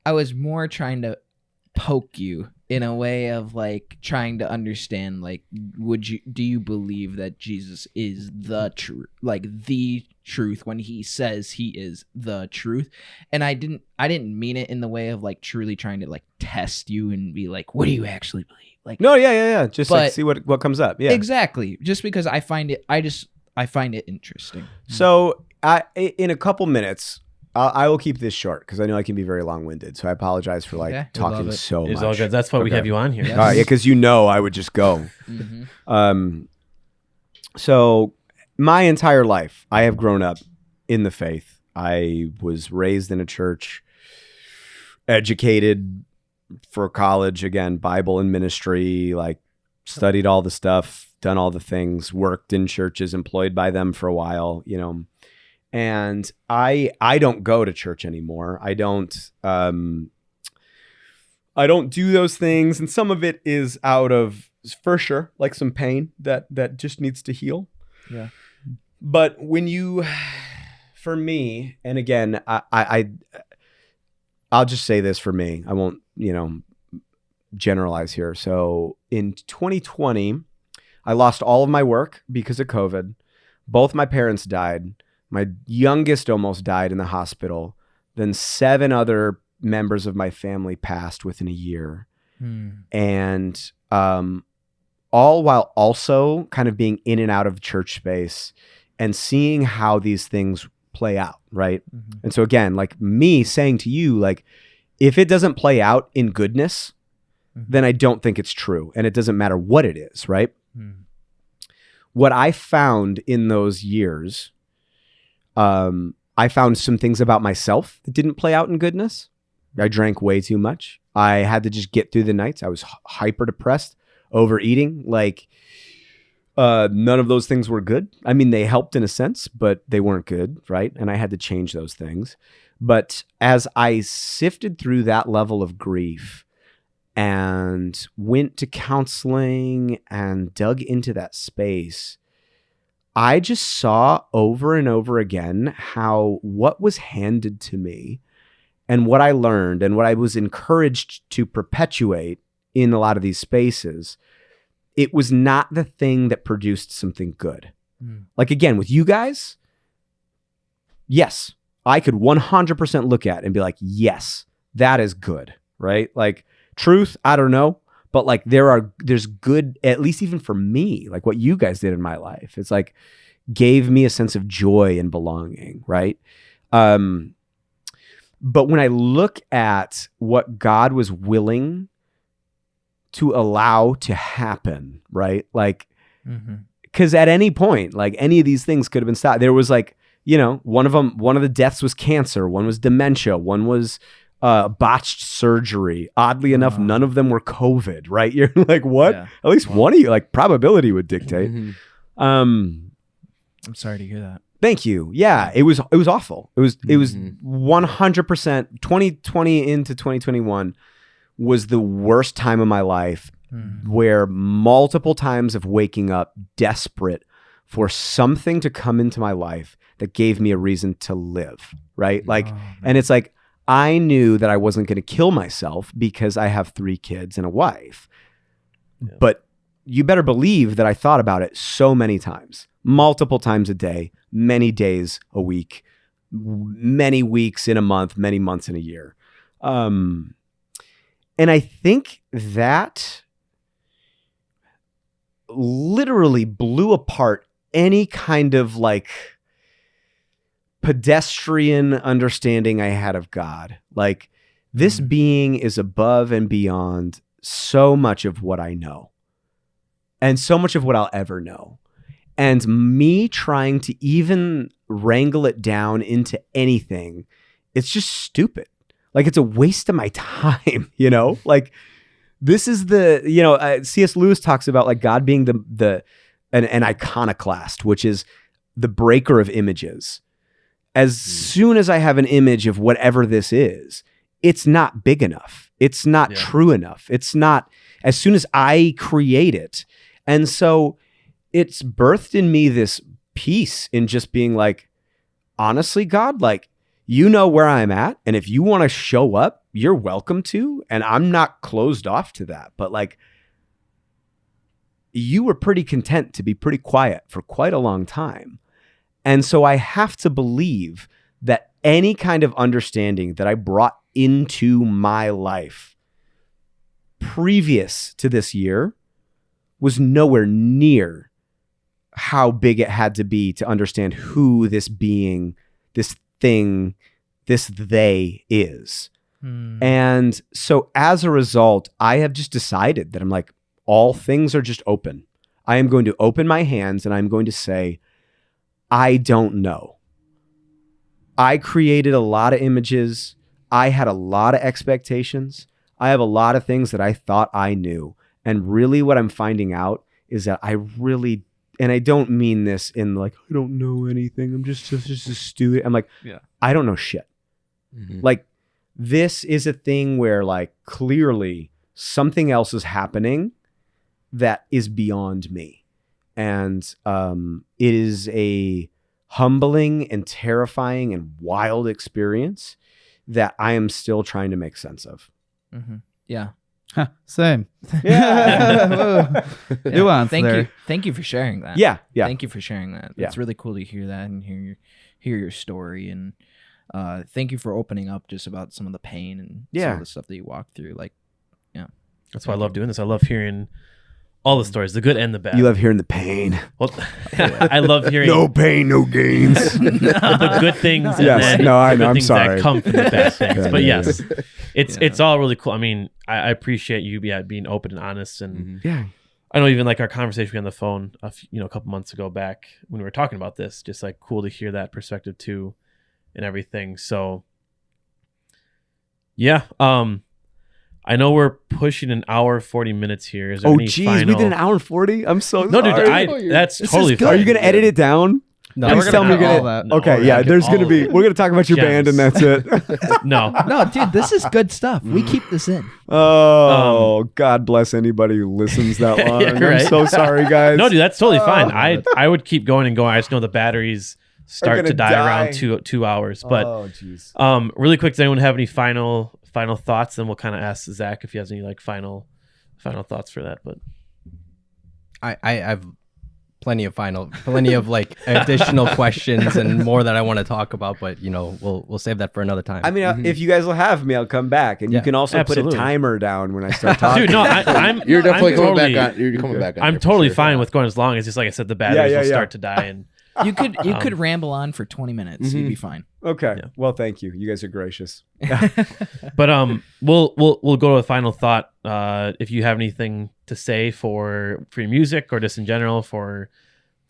trying to poke you in a way of, like, trying to understand, like, do you believe that Jesus is the truth, like the truth, when he says he is the truth? And I didn't mean it in the way of, like, truly trying to, like, test you and be like, what do you actually believe? Like, No, yeah. Just like, see what comes up. Yeah, exactly. Just because I find it interesting. So in a couple minutes, I will keep this short because I know I can be very long-winded. So I apologize for like Okay. We love talking it. so It's much. all good. That's why we Okay. have you on here. Yes. All right, yeah, because I would just go. So my entire life, I have grown up in the faith. I was raised in a church, educated for college, again, Bible and ministry, like studied all the stuff, done all the things, worked in churches, employed by them for a while, And I don't go to church anymore. I don't do those things, and some of it is out of, for sure, like some pain that just needs to heal. Yeah. But for me, and again, I'll just say this for me. I won't, generalize here. So in 2020, I lost all of my work because of COVID. Both my parents died. My youngest almost died in the hospital. Then 7 other members of my family passed within a year. And all while also kind of being in and out of church space and seeing how these things play out, right? Mm-hmm. And so again, like me saying to you, like, if it doesn't play out in goodness, then I don't think it's true. And it doesn't matter what it is, right? What I found in those years, I found some things about myself that didn't play out in goodness. I drank way too much. I had to just get through the nights. I was hyper depressed, overeating. Like, none of those things were good. I mean, they helped in a sense, but they weren't good, right? And I had to change those things. But as I sifted through that level of grief and went to counseling and dug into that space, I just saw over and over again how what was handed to me and what I learned and what I was encouraged to perpetuate in a lot of these spaces, it was not the thing that produced something good. Like, again, with you guys, yes, I could 100% look at and be like, yes, that is good, right? Like, truth, I don't know, but like there's good, at least even for me, like what you guys did in my life. It's like gave me a sense of joy and belonging, right? But when I look at what God was willing to allow to happen, right? Like, because at any point, like any of these things could have been stopped. There was like, one of the deaths was cancer, one was dementia, one was botched surgery. Oddly enough, none of them were COVID, right? You're like, what? Yeah. At least one of you, like probability would dictate. I'm sorry to hear that. Thank you. Yeah, it was awful. It was 100%. 2020 into 2021 was the worst time of my life, where multiple times of waking up desperate for something to come into my life that gave me a reason to live, right? Like, and it's like, I knew that I wasn't going to kill myself because I have 3 kids and a wife. Yeah. But you better believe that I thought about it so many times, multiple times a day, many days a week, many weeks in a month, many months in a year. And I think that literally blew apart any kind of like pedestrian understanding I had of God. Like, this being is above and beyond so much of what I know and so much of what I'll ever know. And me trying to even wrangle it down into anything, it's just stupid. Like, it's a waste of my time, Like, this is the, C.S. Lewis talks about like God being an iconoclast, which is the breaker of images. As soon as I have an image of whatever this is, it's not big enough. It's not true enough. It's not, as soon as I create it. And so it's birthed in me this peace in just being like, honestly, God, like, you know where I'm at. And if you want to show up, you're welcome to. And I'm not closed off to that. But like, you were pretty content to be pretty quiet for quite a long time. And so I have to believe that any kind of understanding that I brought into my life previous to this year was nowhere near how big it had to be to understand who this being, this thing, this they is. Hmm. And so as a result, I have just decided that I'm like, all things are just open. I am going to open my hands and I'm going to say, I don't know. I created a lot of images. I had a lot of expectations. I have a lot of things that I thought I knew. And really what I'm finding out is that I really, and I don't mean this in like, I don't know anything. I'm just a student. I'm like, Yeah. I don't know shit. Mhm. Like, this is a thing where like clearly something else is happening that is beyond me. And it is a humbling and terrifying and wild experience that I am still trying to make sense of. Mm-hmm. Yeah. Huh, same. Yeah. Whoa. Nuance Thank there. you. Thank you for sharing that. Yeah. Yeah. Thank you for sharing that. Yeah. It's really cool to hear that and hear your story, and thank you for opening up just about some of the pain and some Yeah. of the stuff that you walked through. Like, That's why I love doing this. I love hearing all the stories, the good and the bad. You love hearing the pain. Well, I love hearing No pain, no gains. the good things and Yes. then No, I the good know. I'm things sorry. that come from the bad things. Yeah, But yeah, yes, it's Yeah. it's all really cool. I mean, I appreciate you being open and honest, and Mhm. Yeah. I know even like our conversation on the phone a couple months ago back when we were talking about this, just like cool to hear that perspective too, and everything. So yeah, I know we're pushing an hour 40 minutes here. Is there Oh, any geez. final... We did an hour and 40? I'm so No, dude, sorry. that's This totally is good. fine. Are you going to edit it down? No, Please we're tell me gonna you're cut gonna- all that. No, Okay, we're yeah, gonna there's get going to all be, of it. we're going to talk about your band and that's it. No. no, dude, this is good stuff. We keep this in. Oh, God bless anybody who listens that long. Yeah, right. I'm so sorry, guys. No, dude, that's totally fine. I would keep going and going. I just know the batteries start gonna to die die. around two hours. But Oh, jeez. really quick, does anyone have any final thoughts? Then we'll kind of ask Zach if he has any like final thoughts for that. But I've plenty of like additional questions and more that I want to talk about, but we'll save that for another time. I mean, if you guys will have me, I'll come back. And you Yeah, can also absolutely. put a timer down when I start talking. dude, no, I'm You're definitely I'm coming totally, back on. You're coming back on. I'm here for totally sure. fine with going as long as just like I said, the batteries yeah, will yeah. start to die. And You could ramble on for 20 minutes. You'd be fine. Okay. Yeah. Well, thank you. You guys are gracious. but we'll go to a final thought. If you have anything to say for your music or just in general for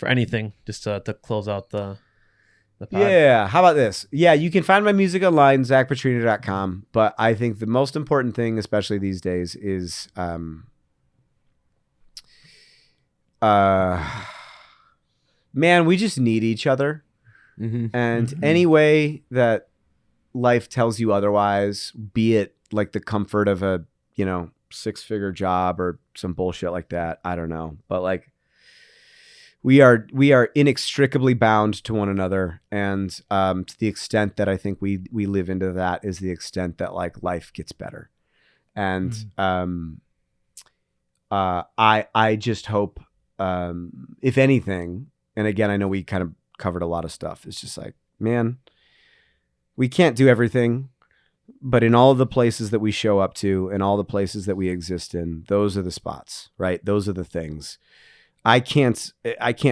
anything, just to close out the pod. Yeah. How about this? Yeah, you can find my music online, zachpietrini.com. But I think the most important thing, especially these days, is man, we just need each other. Mhm. And any way that life tells you otherwise, be it like the comfort of a, 6-figure job or some bullshit like that, I don't know. But like we are inextricably bound to one another. And to the extent that I think we live into that is the extent that like life gets better. And I just hope, if anything, and again, I know we kind of covered a lot of stuff. It's just like, man, we can't do everything, but in all of the places that we show up to and all the places that we exist in, those are the spots, right? Those are the things. I can't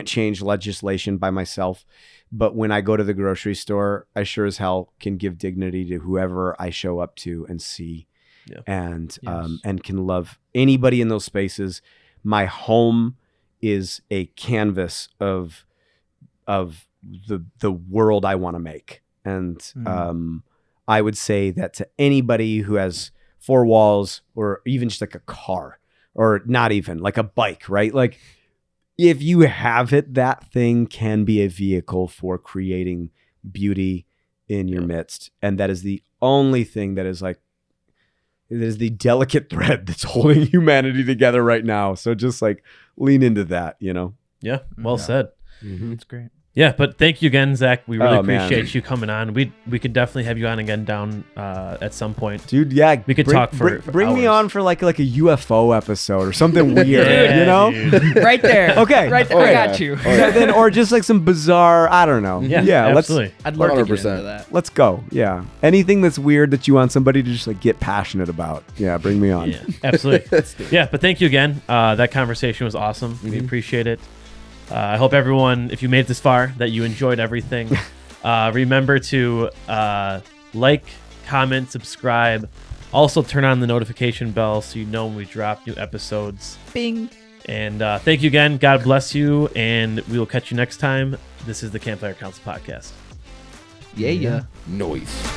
change legislation by myself, but when I go to the grocery store, I sure as hell can give dignity to whoever I show up to and see. Yeah. And Yes. and can love anybody in those spaces. My home is a canvas of the world I want to make. And I would say that to anybody who has 4 walls or even just like a car or not even like a bike, right? Like if you have it, that thing can be a vehicle for creating beauty in your midst. And that is the only thing that is like, it is the delicate thread that's holding humanity together right now. So just like lean into that, Yeah, well said. Mhm. That's great. Yeah, but thank you again, Zach. We really Oh, man. appreciate you coming on. We could definitely have you on again down at some point. Dude, yeah. We could talk for bring me hours. on for like a UFO episode or something weird, Yeah, dude. Right there. Okay. Right there. Oh, I yeah. got you. Oh, yeah. Then, or just like some bizarre, I don't know. Yeah, absolutely. I'd love to get 100%. into that. Let's go. Yeah. Anything that's weird that you want somebody to just like get passionate about. Yeah, bring me on. Yeah, absolutely. Yeah, but thank you again. That conversation was awesome. We appreciate it. I hope everyone, if you made it this far, that you enjoyed everything. Remember to like, comment, subscribe. Also, turn on the notification bell so you know when we drop new episodes. Bing. And thank you again. God bless you. And we will catch you next time. This is the Campfire Council Podcast. Yeah. Noise.